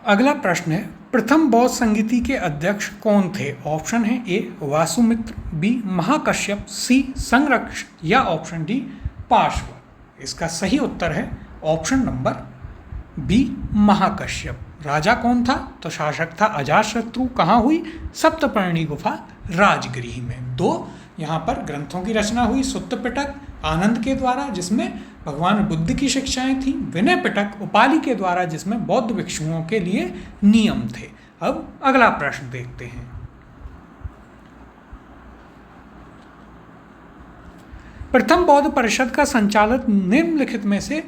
अगला प्रश्न है, प्रथम बौद्ध संगीति के अध्यक्ष कौन थे। ऑप्शन है ए वासुमित्र, बी महाकश्यप, सी संरक्ष, या ऑप्शन डी पार्श्व। इसका सही उत्तर है ऑप्शन नंबर बी महाकश्यप। राजा कौन था, तो शासक था अजातशत्रु। कहाँ हुई, सप्तपर्णी गुफा राजगृह में। दो यहाँ पर ग्रंथों की रचना हुई, सुत्त पिटक आनंद के द्वारा जिसमें भगवान बुद्ध की शिक्षाएं थी, विनय पिटक उपाली के द्वारा जिसमें बौद्ध भिक्षुओं के लिए नियम थे। अब अगला प्रश्न देखते हैं। प्रथम बौद्ध परिषद का संचालन निम्नलिखित में से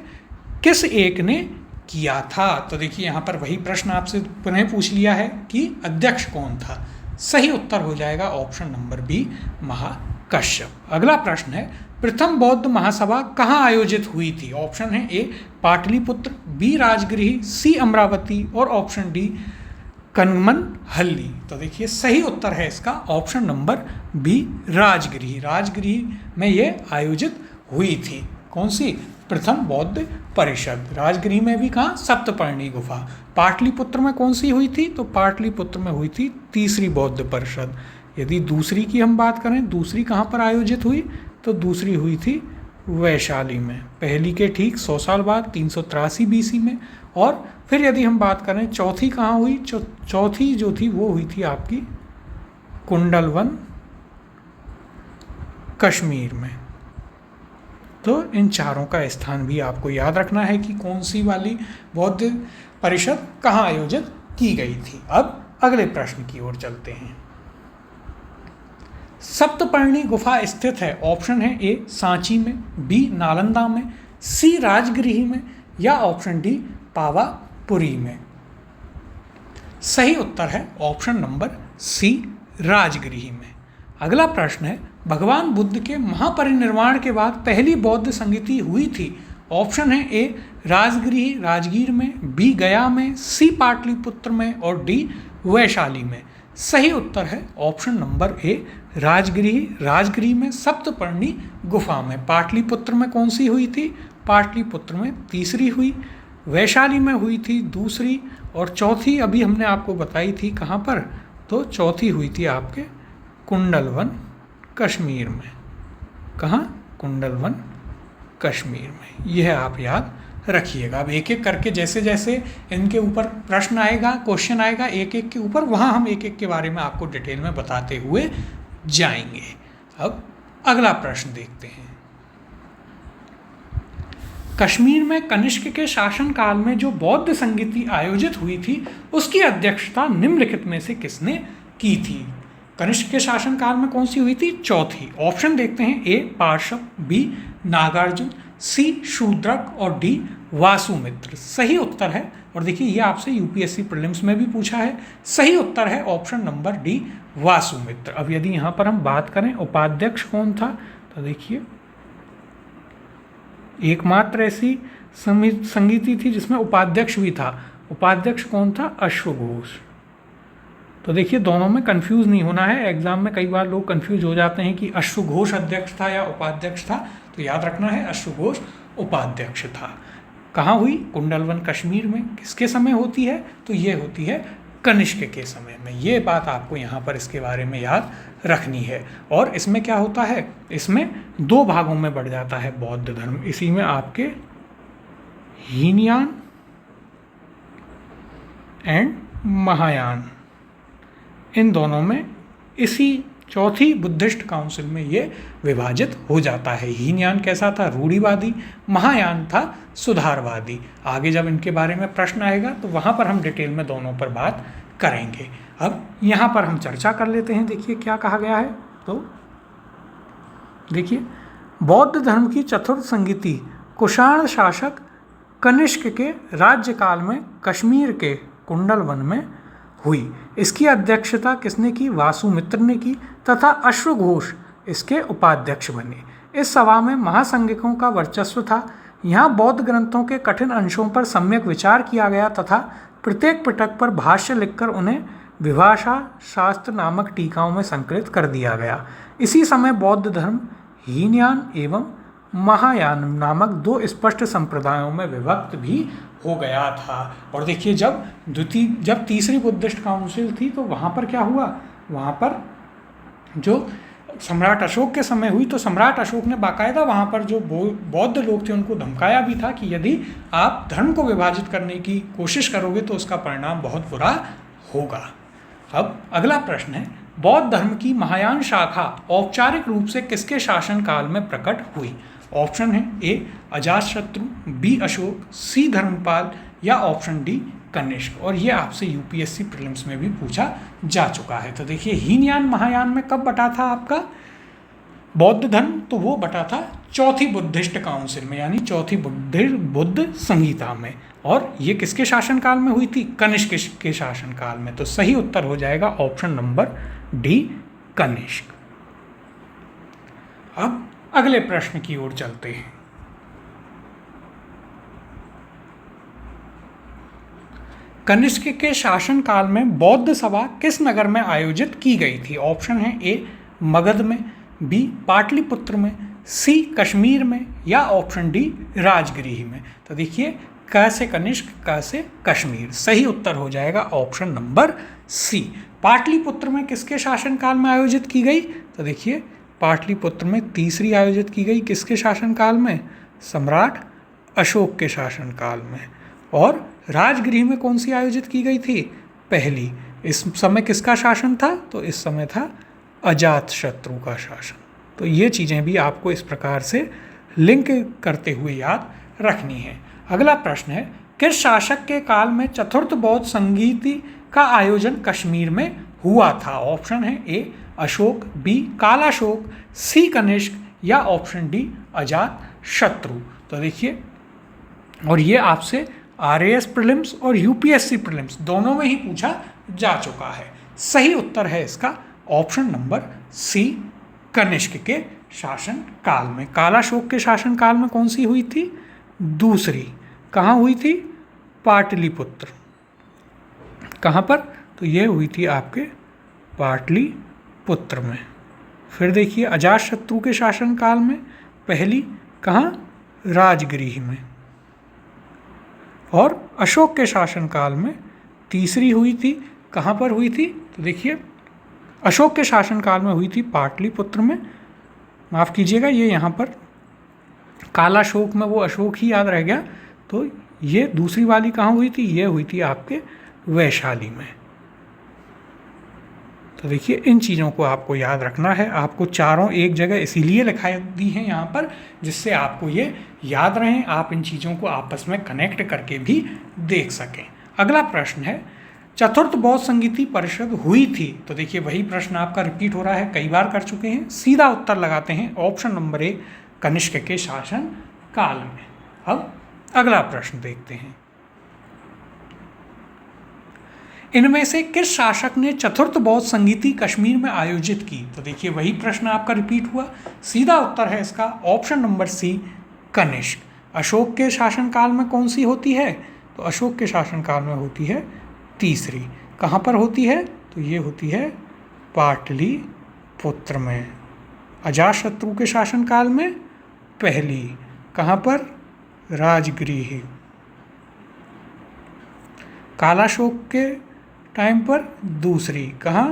किस एक ने किया था। तो देखिए यहाँ पर वही प्रश्न आपसे पुनः पूछ लिया है कि अध्यक्ष कौन था। सही उत्तर हो जाएगा ऑप्शन नंबर बी महाकश्यप। अगला प्रश्न है, प्रथम बौद्ध महासभा कहाँ आयोजित हुई थी। ऑप्शन है ए पाटलिपुत्र, बी राजगृह, सी अमरावती और ऑप्शन डी कनमन हल्ली। तो देखिए सही उत्तर है इसका option number B, Rajgriha. Rajgriha में ये आयोजित हुई थी। कौन सी? प्रथम बौद्ध परिषद। राजगृह में भी कहाँ? सप्तपर्णी गुफा। पाटलिपुत्र में कौन सी हुई थी? तो पाटलिपुत्र में हुई थी तीसरी बौद्ध परिषद। यदि दूसरी की हम बात करें, दूसरी कहाँ पर आयोजित हुई? तो दूसरी हुई थी वैशाली में, पहली के ठीक 100 साल बाद 383 BC में। और फिर यदि हम बात करें चौथी कहाँ हुई? चौथी जो थी वो हुई थी आपकी कुंडलवन, कश्मीर में। तो इन चारों का स्थान भी आपको याद रखना है कि कौन सी वाली बौद्ध परिषद कहाँ आयोजित की गई थी। अब अगले प्रश्न की ओर चलते हैं। सप्तपर्णी गुफा स्थित है, ऑप्शन है ए सांची में, बी नालंदा में, सी राजगृह में, या ऑप्शन डी पावापुरी में। सही उत्तर है ऑप्शन नंबर सी, राजगृह में। अगला प्रश्न है, भगवान बुद्ध के महापरिनिर्वाण के बाद पहली बौद्ध संगीति हुई थी। ऑप्शन है ए राजगृह, राजगीर में, बी गया में, सी पाटलिपुत्र में, और डी वैशाली में। सही उत्तर है option number A, Rajgriha. Rajgriha में सप्तपर्णी गुफा में। पाटलिपुत्र में कौन सी हुई थी? पाटलिपुत्र में तीसरी हुई, वैशाली में हुई थी दूसरी, और चौथी अभी हमने आपको बताई थी कहाँ पर? तो चौथी हुई थी आपके कुंडलवन, कश्मीर में। कहाँ? कुंडलवन, कश्मीर में। यह आप याद रखिएगा। अब एक एक करके जैसे जैसे इनके ऊपर प्रश्न आएगा, क्वेश्चन आएगा एक एक के ऊपर, वहाँ हम एक एक के बारे में आपको डिटेल में बताते हुए जाएंगे। अब अगला प्रश्न देखते हैं। कश्मीर में कनिष्क के शासनकाल में जो बौद्ध संगीति आयोजित हुई थी उसकी अध्यक्षता निम्नलिखित में से किसने की थी? कनिष्क के शासनकाल में कौन सी हुई थी? चौथी। ऑप्शन देखते हैं, ए पार्श्व, बी नागार्जुन, सी शूद्रक, और डी वासुमित्र। सही उत्तर है, और देखिए ये आपसे यूपीएससी प्रीलिम्स में भी पूछा है, सही उत्तर है ऑप्शन नंबर डी, वासुमित्र। अब यदि यहाँ पर हम बात करें उपाध्यक्ष कौन था, तो देखिए एकमात्र ऐसी संगीति थी जिसमें उपाध्यक्ष भी था। उपाध्यक्ष कौन था? अश्वघोष। तो देखिए दोनों में कंफ्यूज नहीं होना है, एग्जाम में कई बार लोग कंफ्यूज हो जाते हैं कि अश्वघोष अध्यक्ष था या उपाध्यक्ष था, तो याद रखना है अश्वघोष उपाध्यक्ष था। कहाँ हुई? कुंडलवन, कश्मीर में। किसके समय होती है? तो ये होती है कनिष्क के समय में। ये बात आपको यहाँ पर इसके बारे में याद रखनी है। और इसमें क्या होता है? इसमें दो भागों में बढ़ जाता है बौद्ध धर्म। इसी में आपके हीनयान एंड महायान, इन दोनों में इसी चौथी बुद्धिस्ट काउंसिल में ये विभाजित हो जाता है। हीनयान कैसा था? रूढ़िवादी। महायान था सुधारवादी। आगे जब इनके बारे में प्रश्न आएगा तो वहाँ पर हम डिटेल में दोनों पर बात करेंगे। अब यहाँ पर हम चर्चा कर लेते हैं। देखिए क्या कहा गया है, तो देखिए बौद्ध धर्म की चतुर्थ संगीति कुषाण शासक कनिष्क के राज्यकाल में कश्मीर के कुंडलवन में हुई। इसकी अध्यक्षता किसने की? वासुमित्र ने की, तथा अश्वघोष इसके उपाध्यक्ष बने। इस सभा में महासंघिकों का वर्चस्व था। यहाँ बौद्ध ग्रंथों के कठिन अंशों पर सम्यक विचार किया गया तथा प्रत्येक पिटक पर भाष्य लिखकर उन्हें विभाषा शास्त्र नामक टीकाओं में संकलित कर दिया गया। इसी समय बौद्ध धर्म हीनयान एवं महायान नामक दो स्पष्ट संप्रदायों में विभक्त भी हो गया था। और देखिए जब तीसरी बुद्धिस्ट काउंसिल थी तो वहाँ पर क्या हुआ? वहाँ पर जो सम्राट अशोक के समय हुई तो सम्राट अशोक ने बाकायदा वहाँ पर जो बौद्ध लोग थे उनको धमकाया भी था कि यदि आप धर्म को विभाजित करने की कोशिश करोगे तो उसका परिणाम बहुत बुरा होगा। अब अगला प्रश्न है, बौद्ध धर्म की महायान शाखा औपचारिक रूप से किसके शासनकाल में प्रकट हुई? ऑप्शन है, ए अजातशत्रु, बी अशोक, सी धर्मपाल, या ऑप्शन डी कनिष्क। और ये आपसे यूपीएससी प्रीलिम्स में भी पूछा जा चुका है। तो देखिए हीनयान महायान में कब बटा था आपका बौद्ध धर्म? तो वो बटा था चौथी बुद्धिस्ट काउंसिल में, यानी चौथी बुद्ध संहिता में। और ये किसके शासनकाल में हुई थी? कनिष्क के शासनकाल में। तो सही उत्तर हो जाएगा ऑप्शन नंबर डी, कनिष्क। अब अगले प्रश्न की ओर चलते हैं। कनिष्क के शासनकाल में बौद्ध सभा किस नगर में आयोजित की गई थी? ऑप्शन है ए मगध में, बी पाटलिपुत्र में, सी कश्मीर में, या ऑप्शन डी राजगृह में। तो देखिए क से कनिष्क, क से कश्मीर, सही उत्तर हो जाएगा ऑप्शन नंबर सी। पाटलिपुत्र में किसके शासनकाल में आयोजित की गई? तो देखिए पाटलिपुत्र में तीसरी आयोजित की गई, किसके शासनकाल में? सम्राट अशोक के शासनकाल में। और राजगृह में कौन सी आयोजित की गई थी? पहली। इस समय किसका शासन था? तो इस समय था अजातशत्रु का शासन। तो ये चीज़ें भी आपको इस प्रकार से लिंक करते हुए याद रखनी है। अगला प्रश्न है, किस शासक के काल में चतुर्थ बौद्ध संगीति का आयोजन कश्मीर में हुआ था? ऑप्शन है ए अशोक, बी कालाशोक, सी कनिष्क, या ऑप्शन डी अजातशत्रु। तो देखिए, और ये आपसे RAS प्रीलिम्स और UPSC प्रीलिम्स दोनों में ही पूछा जा चुका है। सही उत्तर है इसका ऑप्शन नंबर सी, कनिष्क के शासन काल में। कालाशोक के शासन काल में कौन सी हुई थी? दूसरी। कहाँ हुई थी? पाटलिपुत्र। कहाँ पर? तो ये हुई थी आपके पाटलिपुत्र में। फिर देखिए अजातशत्रु के शासन काल में पहली, कहाँ? राजगृह में। और अशोक के शासनकाल में तीसरी हुई थी, कहाँ पर हुई थी? तो देखिए अशोक के शासनकाल में हुई थी पाटलिपुत्र में। माफ़ कीजिएगा, ये यहाँ पर कालाशोक में वो अशोक ही याद रह गया। तो ये दूसरी वाली कहाँ हुई थी? ये हुई थी आपके वैशाली में। तो देखिए इन चीज़ों को आपको याद रखना है। आपको चारों एक जगह इसीलिए लिखाई दी हैं यहाँ पर, जिससे आपको ये याद रहें, आप इन चीज़ों को आपस में कनेक्ट करके भी देख सकें। अगला प्रश्न है, चतुर्थ बौद्ध संगीति परिषद हुई थी? तो देखिए वही प्रश्न आपका रिपीट हो रहा है, कई बार कर चुके हैं। सीधा उत्तर लगाते हैं ऑप्शन नंबर ए, कनिष्क के शासन काल में। अब अगला प्रश्न देखते हैं, इनमें से किस शासक ने चतुर्थ बौद्ध संगीति कश्मीर में आयोजित की? तो देखिए वही प्रश्न आपका रिपीट हुआ। सीधा उत्तर है इसका option number C, Kanishka. Ashoka के शासनकाल में कौन सी होती है? तो अशोक के शासनकाल में होती है तीसरी। कहाँ पर होती है? तो ये होती है पाटलिपुत्र में। अजातशत्रु के शासनकाल में पहली। कहाँ पर? राजगृह। कालाशोक के टाइम पर दूसरी। कहाँ?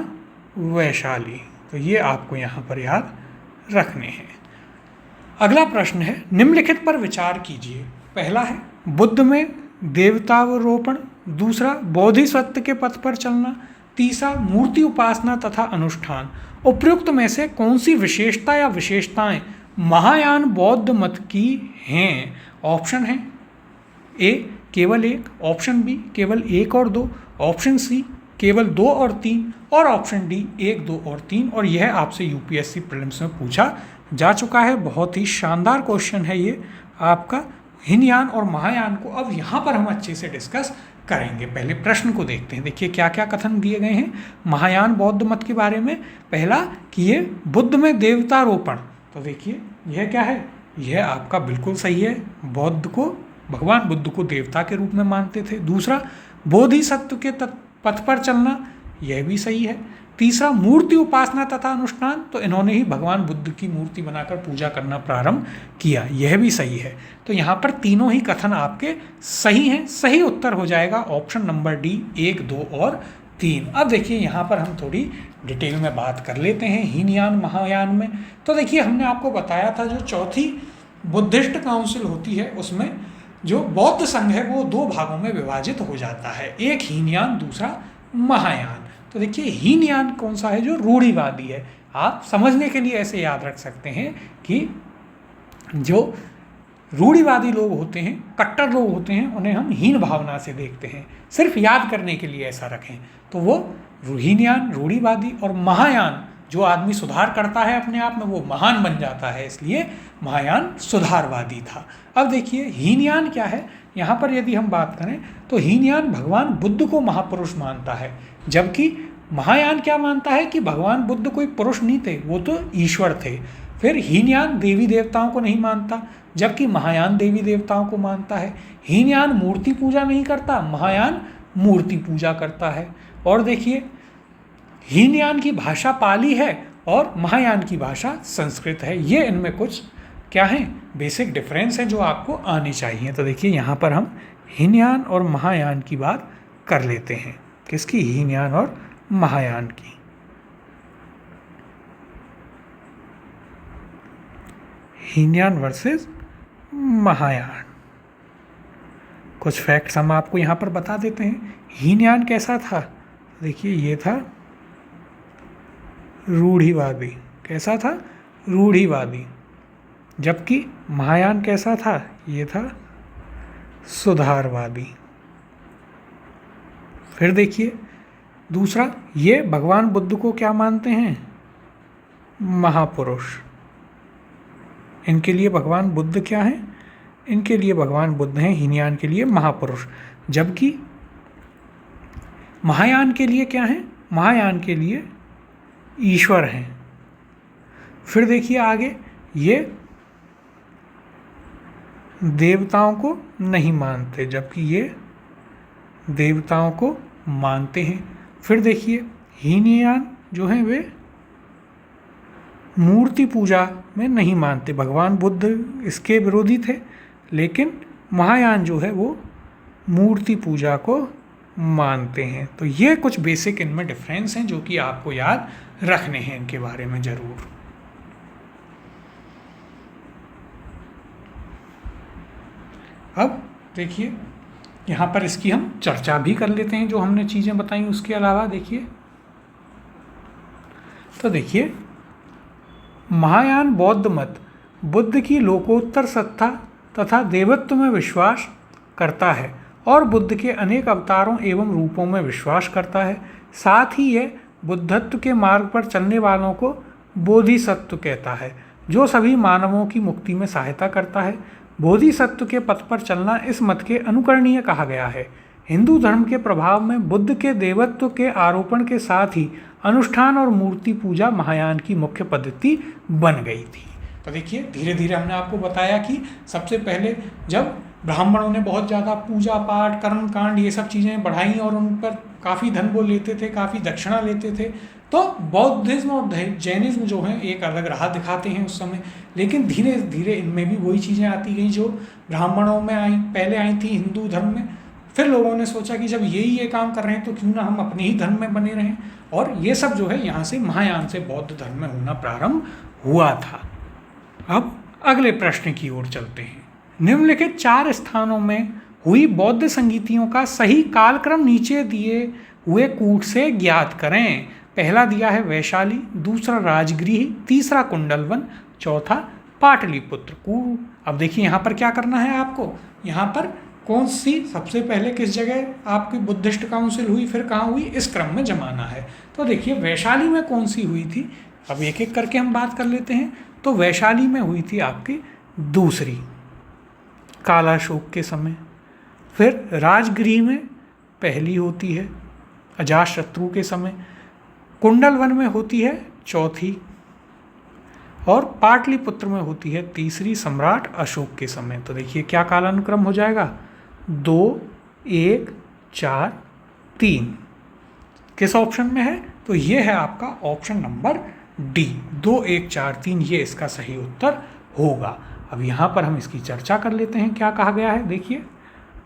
वैशाली। तो ये आपको यहाँ पर याद रखने हैं। अगला प्रश्न है, निम्नलिखित पर विचार कीजिए। पहला है बुद्ध में देवतावरोपण, दूसरा बोधिसत्व के पथ पर चलना, तीसरा मूर्ति उपासना तथा अनुष्ठान। उपयुक्त में से कौन सी विशेषता या विशेषताएं महायान बौद्ध मत की हैं? ऑप्शन है ए केवल एक, ऑप्शन बी केवल एक और दो, ऑप्शन सी केवल 2 और 3, और ऑप्शन डी 1, 2 और 3। और यह आपसे UPSC प्रीलिम्स में पूछा जा चुका है। बहुत ही शानदार क्वेश्चन है ये आपका। हीनयान और महायान को अब यहाँ पर हम अच्छे से डिस्कस करेंगे। पहले प्रश्न को देखते हैं। देखिए क्या क्या कथन दिए गए हैं महायान बौद्ध मत के बारे में। पहला कि ये बुद्ध में देवतारोपण। तो देखिए यह क्या है? यह आपका बिल्कुल सही है। बौद्ध को, भगवान बुद्ध को देवता के रूप में मानते थे। दूसरा बोधिसत्व के पथ पर चलना, यह भी सही है। तीसरा मूर्ति उपासना तथा अनुष्ठान, तो इन्होंने ही भगवान बुद्ध की मूर्ति बनाकर पूजा करना प्रारंभ किया, यह भी सही है। तो यहाँ पर तीनों ही कथन आपके सही हैं। सही उत्तर हो जाएगा ऑप्शन नंबर डी, 1, 2 और 3। अब देखिए यहाँ पर हम थोड़ी डिटेल में बात कर लेते हैं हीनयान महायान में। तो देखिए हमने आपको बताया था जो चौथी बुद्धिस्ट काउंसिल होती है उसमें जो बौद्ध संघ है वो 2 भागों में विभाजित हो जाता है, एक हीनयान, दूसरा महायान। तो देखिए हीनयान कौन सा है? जो रूढ़िवादी है। आप समझने के लिए ऐसे याद रख सकते हैं कि जो रूढ़िवादी लोग होते हैं, कट्टर लोग होते हैं, उन्हें हम हीन भावना से देखते हैं। सिर्फ याद करने के लिए ऐसा रखें। तो वो हीनयान रूढ़िवादी, और महायान जो आदमी सुधार करता है अपने आप में वो महान बन जाता है, इसलिए महायान सुधारवादी था। अब देखिए हीनयान क्या है? यहाँ पर यदि हम बात करें तो हीनयान भगवान बुद्ध को महापुरुष मानता है, जबकि महायान क्या मानता है कि भगवान बुद्ध कोई पुरुष नहीं थे, वो तो ईश्वर थे। फिर हीनयान देवी देवताओं को नहीं मानता, जबकि महायान देवी देवताओं को मानता है। हीनयान मूर्ति पूजा नहीं करता, महायान मूर्ति पूजा करता है। और देखिए, हीनयान की भाषा पाली है और महायान की भाषा संस्कृत है। ये इनमें कुछ क्या है, बेसिक डिफरेंस है जो आपको आने चाहिए। तो देखिए यहाँ पर हम हीनयान और महायान की बात कर लेते हैं। किसकी? हीनयान और महायान की। हीनयान वर्सेस महायान। कुछ फैक्ट्स हम आपको यहाँ पर बता देते हैं। हीनयान कैसा था? देखिए ये था रूढ़िवादी। कैसा था? रूढ़िवादी। जबकि महायान कैसा था? ये था सुधारवादी। फिर देखिए दूसरा, ये भगवान बुद्ध को क्या मानते हैं? महापुरुष। इनके लिए भगवान बुद्ध क्या हैं? इनके लिए भगवान बुद्ध हैं हीनयान के लिए महापुरुष। जबकि महायान के लिए क्या हैं? महायान के लिए ईश्वर हैं। फिर देखिए आगे, ये देवताओं को नहीं मानते, जबकि ये देवताओं को मानते हैं। फिर देखिए हीनयान जो हैं वे मूर्ति पूजा में नहीं मानते। भगवान बुद्ध इसके विरोधी थे, लेकिन महायान जो है वो मूर्ति पूजा को मानते हैं। तो ये कुछ बेसिक इनमें डिफरेंस हैं जो कि आपको याद रखने हैं इनके बारे में ज़रूर। अब देखिए यहाँ पर इसकी हम चर्चा भी कर लेते हैं, जो हमने चीज़ें बताई उसके अलावा। देखिए तो देखिए, महायान बौद्ध मत बुद्ध की लोकोत्तर सत्ता तथा देवत्व में विश्वास करता है और बुद्ध के अनेक अवतारों एवं रूपों में विश्वास करता है। साथ ही यह बुद्धत्व के मार्ग पर चलने वालों को बोधिसत्व कहता है, जो सभी मानवों की मुक्ति में सहायता करता है। बोधिसत्व के पथ पर चलना इस मत के अनुकरणीय कहा गया है। हिंदू धर्म के प्रभाव में बुद्ध के देवत्व के आरोपण के साथ ही अनुष्ठान और मूर्ति पूजा महायान की मुख्य पद्धति बन गई थी। तो देखिए धीरे धीरे हमने आपको बताया कि सबसे पहले जब ब्राह्मणों ने बहुत ज़्यादा पूजा पाठ कर्म कांड ये सब चीज़ें बढ़ाई और उन पर काफ़ी धन वो लेते थे, काफ़ी दक्षिणा लेते थे, तो बौद्धिज्म और जैनिज्म जो हैं एक अलग राह दिखाते हैं उस समय। लेकिन धीरे धीरे इनमें भी वही चीज़ें आती गई जो ब्राह्मणों में आई, पहले आई थी हिंदू धर्म में। फिर लोगों ने सोचा कि जब ये काम कर रहे हैं तो क्यों ना हम अपने ही धर्म में बने रहें, और ये सब जो है यहाँ से महायान से बौद्ध धर्म में होना प्रारंभ हुआ था। अब अगले प्रश्न की ओर चलते हैं। निम्नलिखित 4 स्थानों में हुई बौद्ध संगीतियों का सही कालक्रम नीचे दिए हुए कूट से ज्ञात करें। पहला दिया है वैशाली, दूसरा राजगृह, तीसरा कुंडलवन, चौथा पाटलिपुत्र। अब देखिए यहाँ पर क्या करना है आपको, यहाँ पर कौन सी सबसे पहले किस जगह आपकी बुद्धिस्ट काउंसिल हुई, फिर कहाँ हुई, इस क्रम में जमाना है। तो देखिए वैशाली में कौन सी हुई थी, अब एक एक करके हम बात कर लेते हैं। तो वैशाली में हुई थी आपकी दूसरी, कालाशोक के समय। फिर राजगृह में पहली होती है अजातशत्रु के समय। कुंडलवन में होती है चौथी, और पाटलिपुत्र में होती है तीसरी सम्राट अशोक के समय। तो देखिए क्या कालानुक्रम हो जाएगा, 2, 1, 4, 3। किस ऑप्शन में है, तो ये है आपका ऑप्शन नंबर डी, 2, 1, 4, 3, ये इसका सही उत्तर होगा। अब यहाँ पर हम इसकी चर्चा कर लेते हैं, क्या कहा गया है। देखिए,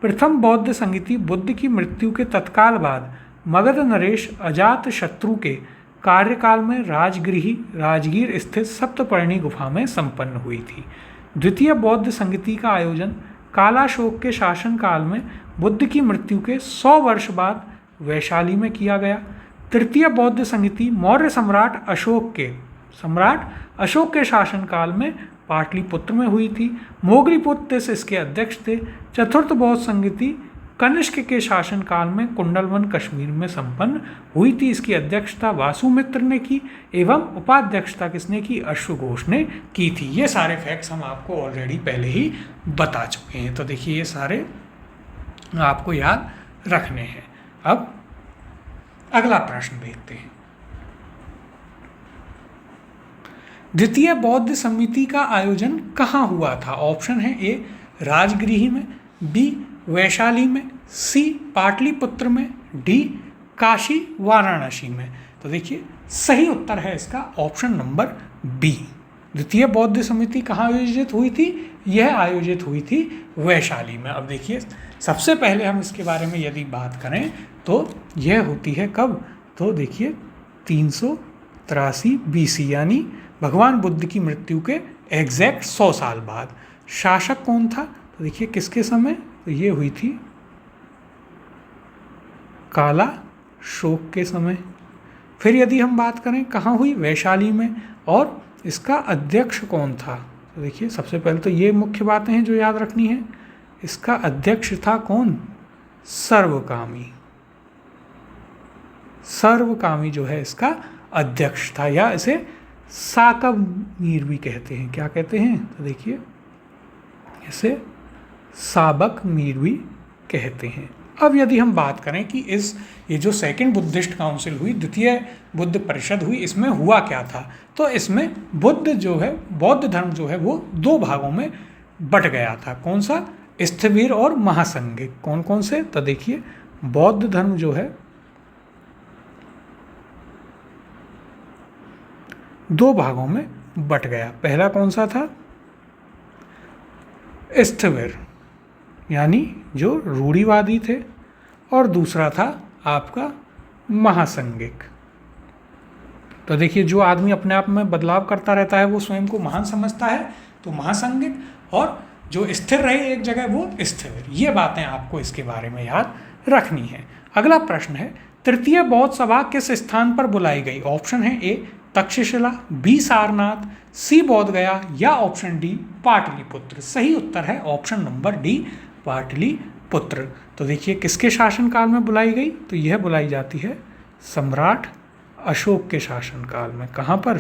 प्रथम बौद्ध संगीति बुद्ध की मृत्यु के तत्काल बाद मगध नरेश अजातशत्रु के कार्यकाल में राजगीर स्थित सप्तपर्णी गुफा में संपन्न हुई थी। द्वितीय बौद्ध संगीति का आयोजन कालाशोक के शासनकाल में बुद्ध की मृत्यु के 100 वर्ष बाद वैशाली में किया गया। तृतीय बौद्ध संगीति मौर्य सम्राट अशोक के शासनकाल में पाटलिपुत्र में हुई थी। मोगलीपुत्र इसके अध्यक्ष थे। चतुर्थ बौद्ध संगीति कनिष्क के शासनकाल में कुंडलवन कश्मीर में संपन्न हुई थी। इसकी अध्यक्षता वासुमित्र ने की एवं उपाध्यक्षता किसने की, अश्वघोष ने की थी। ये सारे फैक्ट्स हम आपको ऑलरेडी पहले ही बता चुके हैं। तो देखिए ये सारे आपको याद रखने हैं। अब अगला प्रश्न देखते हैं। द्वितीय बौद्ध समिति का आयोजन कहाँ हुआ था। ऑप्शन है ए राजगृह में, बी वैशाली में, सी पाटलिपुत्र में, डी काशी वाराणसी में। तो देखिए सही उत्तर है इसका ऑप्शन नंबर बी। द्वितीय बौद्ध समिति कहाँ आयोजित हुई थी? यह आयोजित हुई थी वैशाली में। अब देखिए सबसे पहले हम इसके बारे में यदि बात करें तो यह होती है कब? तो देखिए 383 BC, यानी भगवान बुद्ध की मृत्यु के एग्जैक्ट 100 साल बाद। शासक कौन था? तो देखिए किसके समय? तो ये हुई थी काला शोक के समय। फिर यदि हम बात करें कहाँ हुई? वैशाली में। और इसका अध्यक्ष कौन था? तो देखिए सबसे पहले तो ये मुख्य बातें हैं जो याद रखनी है। इसका अध्यक्ष था कौन? सर्वकामी। सर्वकामी जो है इसका अध्यक्ष था, या इसे साकब-मीर भी कहते हैं। क्या कहते हैं? तो देखिए इसे साबक-मीर भी कहते हैं। अब यदि हम बात करें कि ये जो सेकंड बुद्धिस्ट काउंसिल हुई, द्वितीय बुद्ध परिषद हुई, इसमें हुआ क्या था? तो इसमें बुद्ध जो है, बौद्ध धर्म जो है वो 2 भागों में बट गया था। कौन सा? स्थविर और महासंघिक। कौन कौन से? तो देखिए बौद्ध धर्म जो है 2 भागों में बट गया। पहला कौन सा था? स्थविर, यानी जो रूढ़िवादी थे, और दूसरा था आपका महासंघिक। तो देखिए जो आदमी अपने आप में बदलाव करता रहता है वो स्वयं को महान समझता है, तो महासंघिक, और जो स्थिर रहे एक जगह वो स्थविर। ये बातें आपको इसके बारे में याद रखनी है। अगला प्रश्न है, तृतीय बौद्ध सभा किस स्थान पर बुलाई गई? ऑप्शन है ए तक्षशिला, बी सारनाथ, सी बोध गया, या ऑप्शन डी पाटलिपुत्र। सही उत्तर है ऑप्शन नंबर डी पाटलिपुत्र। तो देखिए किसके शासनकाल में बुलाई गई? तो यह बुलाई जाती है सम्राट अशोक के शासनकाल में। कहाँ पर?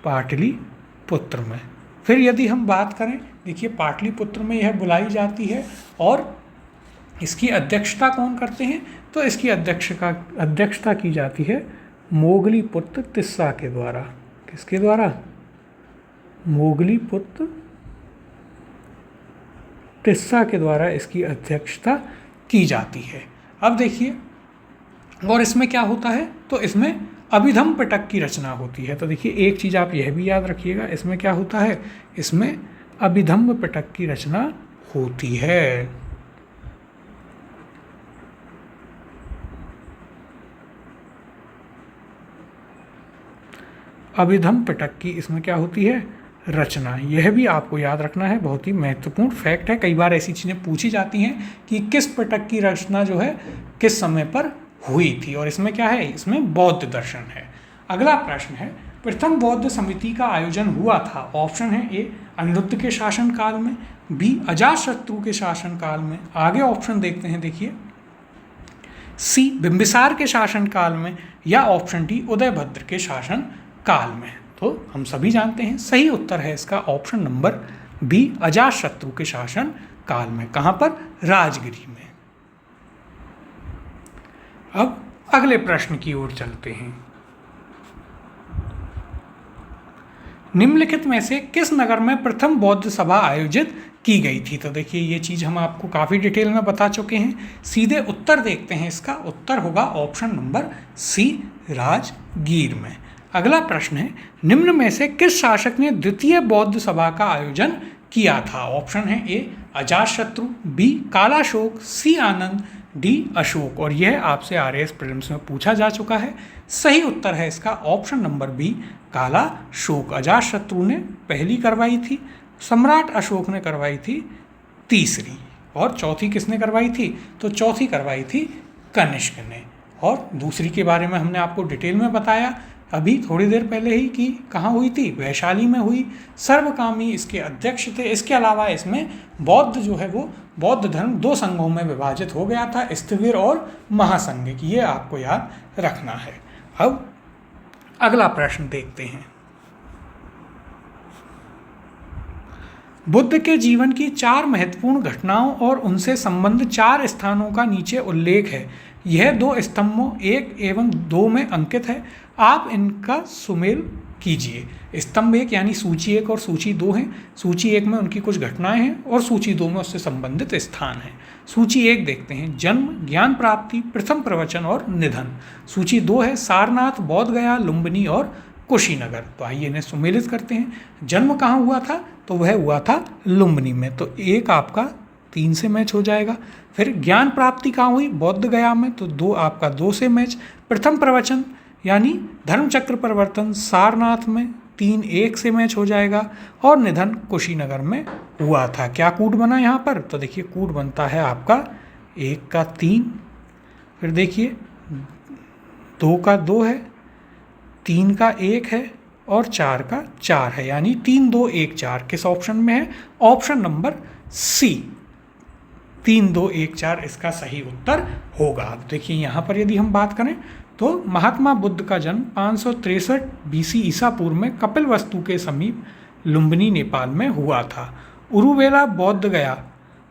पाटलिपुत्र में। फिर यदि हम बात करें, देखिए पाटलिपुत्र में यह बुलाई जाती है, और इसकी अध्यक्षता कौन करते हैं? तो इसकी अध्यक्षता की जाती है मोगलीपुत्र तिस्सा के द्वारा। किसके द्वारा? मोगलीपुत्र तिस्सा के द्वारा इसकी अध्यक्षता की जाती है। अब देखिए, और इसमें क्या होता है? तो इसमें अभिधम पिटक की रचना होती है। तो देखिए एक चीज़ आप यह भी याद रखिएगा, इसमें क्या होता है? इसमें अभिधम पिटक की रचना होती है। अभिधम पिटक की इसमें क्या होती है? रचना। यह भी आपको याद रखना है, बहुत ही महत्वपूर्ण फैक्ट है। कई बार ऐसी चीज़ें पूछी जाती हैं कि किस पिटक की रचना जो है किस समय पर हुई थी, और इसमें क्या है? इसमें बौद्ध दर्शन है। अगला प्रश्न है, प्रथम बौद्ध समिति का आयोजन हुआ था। ऑप्शन है ए अनिरुद्ध के शासनकाल में, बी अजातशत्रु के शासनकाल में, आगे ऑप्शन देखते हैं, देखिए सी बिंबिसार के शासनकाल में, या ऑप्शन डी उदयभद्र के शासन काल में। तो हम सभी जानते हैं सही उत्तर है इसका ऑप्शन नंबर बी अजातशत्रु के शासन काल में। कहां पर? राजगिरी में। अब अगले प्रश्न की ओर चलते हैं। निम्नलिखित में से किस नगर में प्रथम बौद्ध सभा आयोजित की गई थी? तो देखिए ये चीज़ हम आपको काफ़ी डिटेल में बता चुके हैं। सीधे उत्तर देखते हैं, इसका उत्तर होगा ऑप्शन नंबर सी राजगीर में। अगला प्रश्न है, निम्न में से किस शासक ने द्वितीय बौद्ध सभा का आयोजन किया था? ऑप्शन है ए अजातशत्रु, बी कालाशोक, सी आनंद, डी अशोक। और यह आपसे RAS प्रीलिम्स में पूछा जा चुका है। सही उत्तर है इसका option number B Kalashoka. Ajatashatru ने पहली करवाई थी, सम्राट अशोक ने करवाई थी तीसरी, और चौथी किसने करवाई थी? तो चौथी करवाई थी कनिष्क ने। और दूसरी के बारे में हमने आपको डिटेल में बताया अभी थोड़ी देर पहले ही कि कहाँ हुई थी? वैशाली में हुई। सर्वकामी इसके अध्यक्ष थे। इसके अलावा इसमें बौद्ध जो है वो बौद्ध धर्म 2 संघों में विभाजित हो गया था, स्थविर और महासंघिक। ये आपको याद रखना है। अब अगला प्रश्न देखते हैं। बुद्ध के जीवन की 4 महत्वपूर्ण घटनाओं और उनसे संबंधित 4 स्थानों का नीचे उल्लेख है। यह 2 स्तंभों 1 एवं 2 में अंकित है। आप इनका सुमेल कीजिए। स्तंभ 1 यानी सूची 1 और सूची 2 हैं। सूची 1 में उनकी कुछ घटनाएं हैं और सूची 2 में उससे संबंधित स्थान हैं। सूची 1 देखते हैं, जन्म, ज्ञान प्राप्ति, प्रथम प्रवचन और निधन। सूची 2 है सारनाथ, बोध गया, लुम्बिनी और कुशीनगर। तो आइए इन्हें सुमेलित करते हैं। जन्म कहाँ हुआ था? तो वह हुआ था लुम्बिनी में, तो 1 आपका 3 से मैच हो जाएगा। फिर ज्ञान प्राप्ति कहाँ हुई? बोध गया में, तो 2 आपका 2 से मैच। प्रथम प्रवचन यानी धर्मचक्र परिवर्तन सारनाथ में, 3 1 से मैच हो जाएगा। और निधन कुशीनगर में हुआ था। क्या कूट बना यहाँ पर? तो देखिए कूट बनता है आपका 1 का 3, फिर देखिए 2 का 2 है, 3 का 1 है और 4 का 4 है, यानी 3 2 1 4 किस ऑप्शन में है? ऑप्शन नंबर सी, 3 2 1 4 इसका सही उत्तर होगा। अब देखिए यहाँ पर यदि हम बात करें तो महात्मा बुद्ध का जन्म 563 BC ईसा पूर्व में कपिलवस्तु के समीप लुम्बिनी नेपाल में हुआ था। उरुवेला बौद्ध गया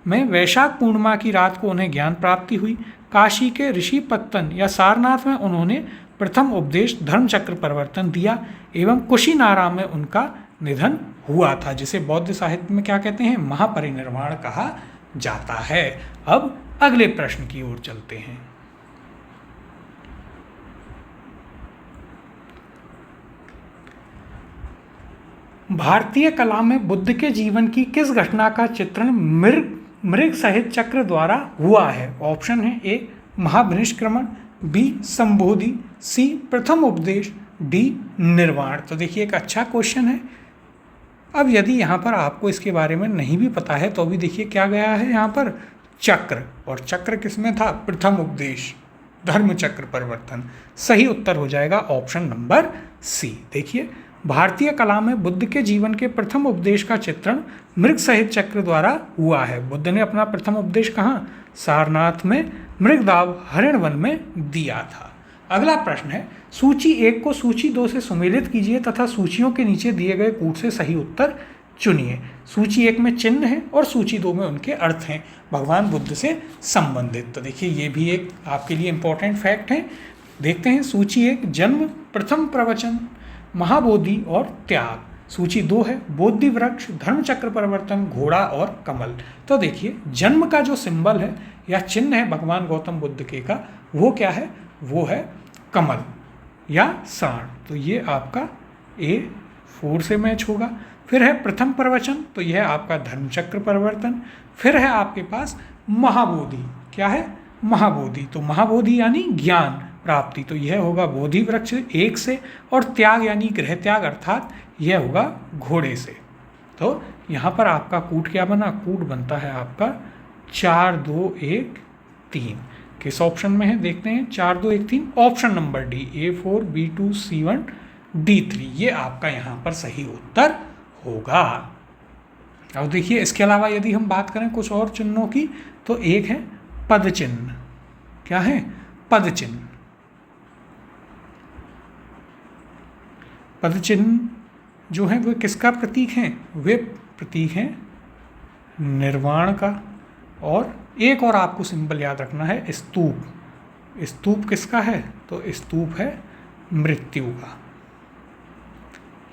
में वैशाख पूर्णिमा की रात को उन्हें ज्ञान प्राप्ति हुई। काशी के ऋषि पत्तन या सारनाथ में उन्होंने प्रथम उपदेश धर्मचक्र परिवर्तन दिया एवं कुशीनारा में उनका निधन हुआ था, जिसे बौद्ध साहित्य में क्या कहते हैं? महापरिनिर्वाण कहा जाता है। अब अगले प्रश्न की ओर चलते हैं। भारतीय कला में बुद्ध के जीवन की किस घटना का चित्रण मृग सहित चक्र द्वारा हुआ है? ऑप्शन है ए महाभिनिष्क्रमण, बी संबोधि, सी प्रथम उपदेश, डी निर्वाण। तो देखिए एक अच्छा क्वेश्चन है। अब यदि यहाँ पर आपको इसके बारे में नहीं भी पता है तो भी देखिए क्या गया है यहाँ पर? चक्र, और चक्र किसमें था? प्रथम उपदेश धर्मचक्र परिवर्तन। सही उत्तर हो जाएगा ऑप्शन नंबर सी। देखिए भारतीय कला में बुद्ध के जीवन के प्रथम उपदेश का चित्रण मृग सहित चक्र द्वारा हुआ है। बुद्ध ने अपना प्रथम उपदेश कहाँ? सारनाथ में मृगदाव हरिण वन में दिया था। अगला प्रश्न है, सूची 1 को सूची 2 से सुमेलित कीजिए तथा सूचियों के नीचे दिए गए कूट से सही उत्तर चुनिए। सूची 1 में चिन्ह है और सूची 2 में उनके अर्थ हैं भगवान बुद्ध से संबंधित। तो देखिए ये भी एक आपके लिए इम्पोर्टेंट फैक्ट है। देखते हैं सूची 1 जन्म, प्रथम प्रवचन, महाबोधि और त्याग। सूची 2 है बोधि वृक्ष, धर्मचक्र परिवर्तन, घोड़ा और कमल। तो देखिए जन्म का जो सिंबल है या चिन्ह है भगवान गौतम बुद्ध के का, वो क्या है? वो है कमल या सांड। तो ये आपका A4 से मैच होगा। फिर है प्रथम प्रवचन, तो यह आपका धर्मचक्र परिवर्तन। फिर है आपके पास महाबोधि। क्या है? महाबोधि। तो महाबोधि यानी ज्ञान प्राप्ति, तो यह होगा बोधि वृक्ष 1 से। और त्याग यानी गृह त्याग, अर्थात यह होगा घोड़े से। तो यहाँ पर आपका कूट क्या बना? कूट बनता है आपका 4 2 1 3। किस ऑप्शन में है देखते हैं? 4 2 1 3 option number D, A4 B2 C1 D3। ये आपका यहाँ पर सही उत्तर होगा। अब देखिए इसके अलावा यदि हम बात करें कुछ और चिन्हों की, तो एक है पद चिन्ह। क्या है? पद चिन्ह। पद चिन्ह जो है वे किसका प्रतीक हैं? वे प्रतीक हैं निर्वाण का। और एक और आपको सिंबल याद रखना है, स्तूप। स्तूप किसका है? तो स्तूप है मृत्यु का।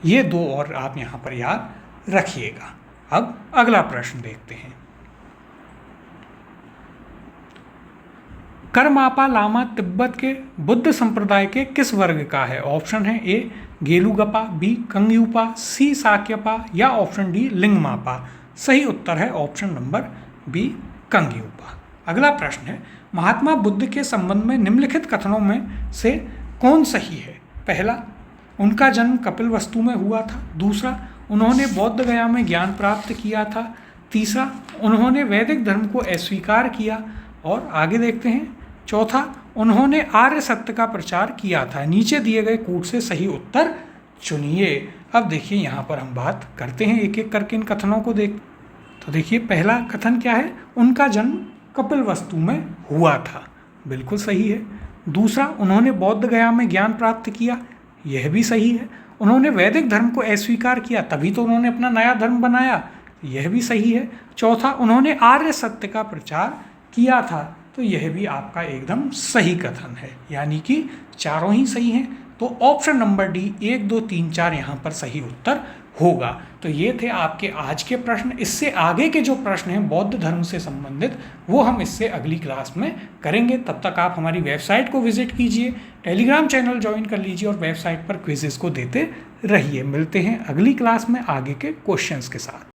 ये 2 और आप यहाँ पर याद रखिएगा। अब अगला प्रश्न देखते हैं। करमापा लामा तिब्बत के बुद्ध संप्रदाय के किस वर्ग का है? ऑप्शन है ए गेलुगपा, बी कंग्यूपा, सी साक्यपा या ऑप्शन डी लिंगमापा। सही उत्तर है ऑप्शन नंबर बी कंग्यूपा। अगला प्रश्न है, महात्मा बुद्ध के संबंध में निम्नलिखित कथनों में से कौन सही है? पहला, उनका जन्म कपिलवस्तु में हुआ था। दूसरा, उन्होंने बौद्ध गया में ज्ञान प्राप्त किया था। तीसरा, उन्होंने वैदिक धर्म को अस्वीकार किया। और आगे देखते हैं, चौथा, उन्होंने आर्य सत्य का प्रचार किया था। नीचे दिए गए कूट से सही उत्तर चुनिए। अब देखिए यहाँ पर हम बात करते हैं एक एक करके इन कथनों को देख। तो देखिए पहला कथन क्या है? उनका जन्म कपिलवस्तु में हुआ था, बिल्कुल सही है। दूसरा, उन्होंने बौद्ध गया में ज्ञान प्राप्त किया, यह भी सही है। उन्होंने वैदिक धर्म को अस्वीकार किया, तभी तो उन्होंने अपना नया धर्म बनाया, यह भी सही है। चौथा, उन्होंने आर्य सत्य का प्रचार किया था, तो यह भी आपका एकदम सही कथन है। यानी कि चारों ही सही हैं। तो ऑप्शन नंबर डी 1 2 3 4 यहाँ पर सही उत्तर होगा। तो ये थे आपके आज के प्रश्न। इससे आगे के जो प्रश्न हैं बौद्ध धर्म से संबंधित, वो हम इससे अगली क्लास में करेंगे। तब तक आप हमारी वेबसाइट को विजिट कीजिए, टेलीग्राम चैनल ज्वाइन कर लीजिए और वेबसाइट पर क्विजेस को देते रहिए। मिलते हैं अगली क्लास में आगे के क्वेश्चंस के साथ।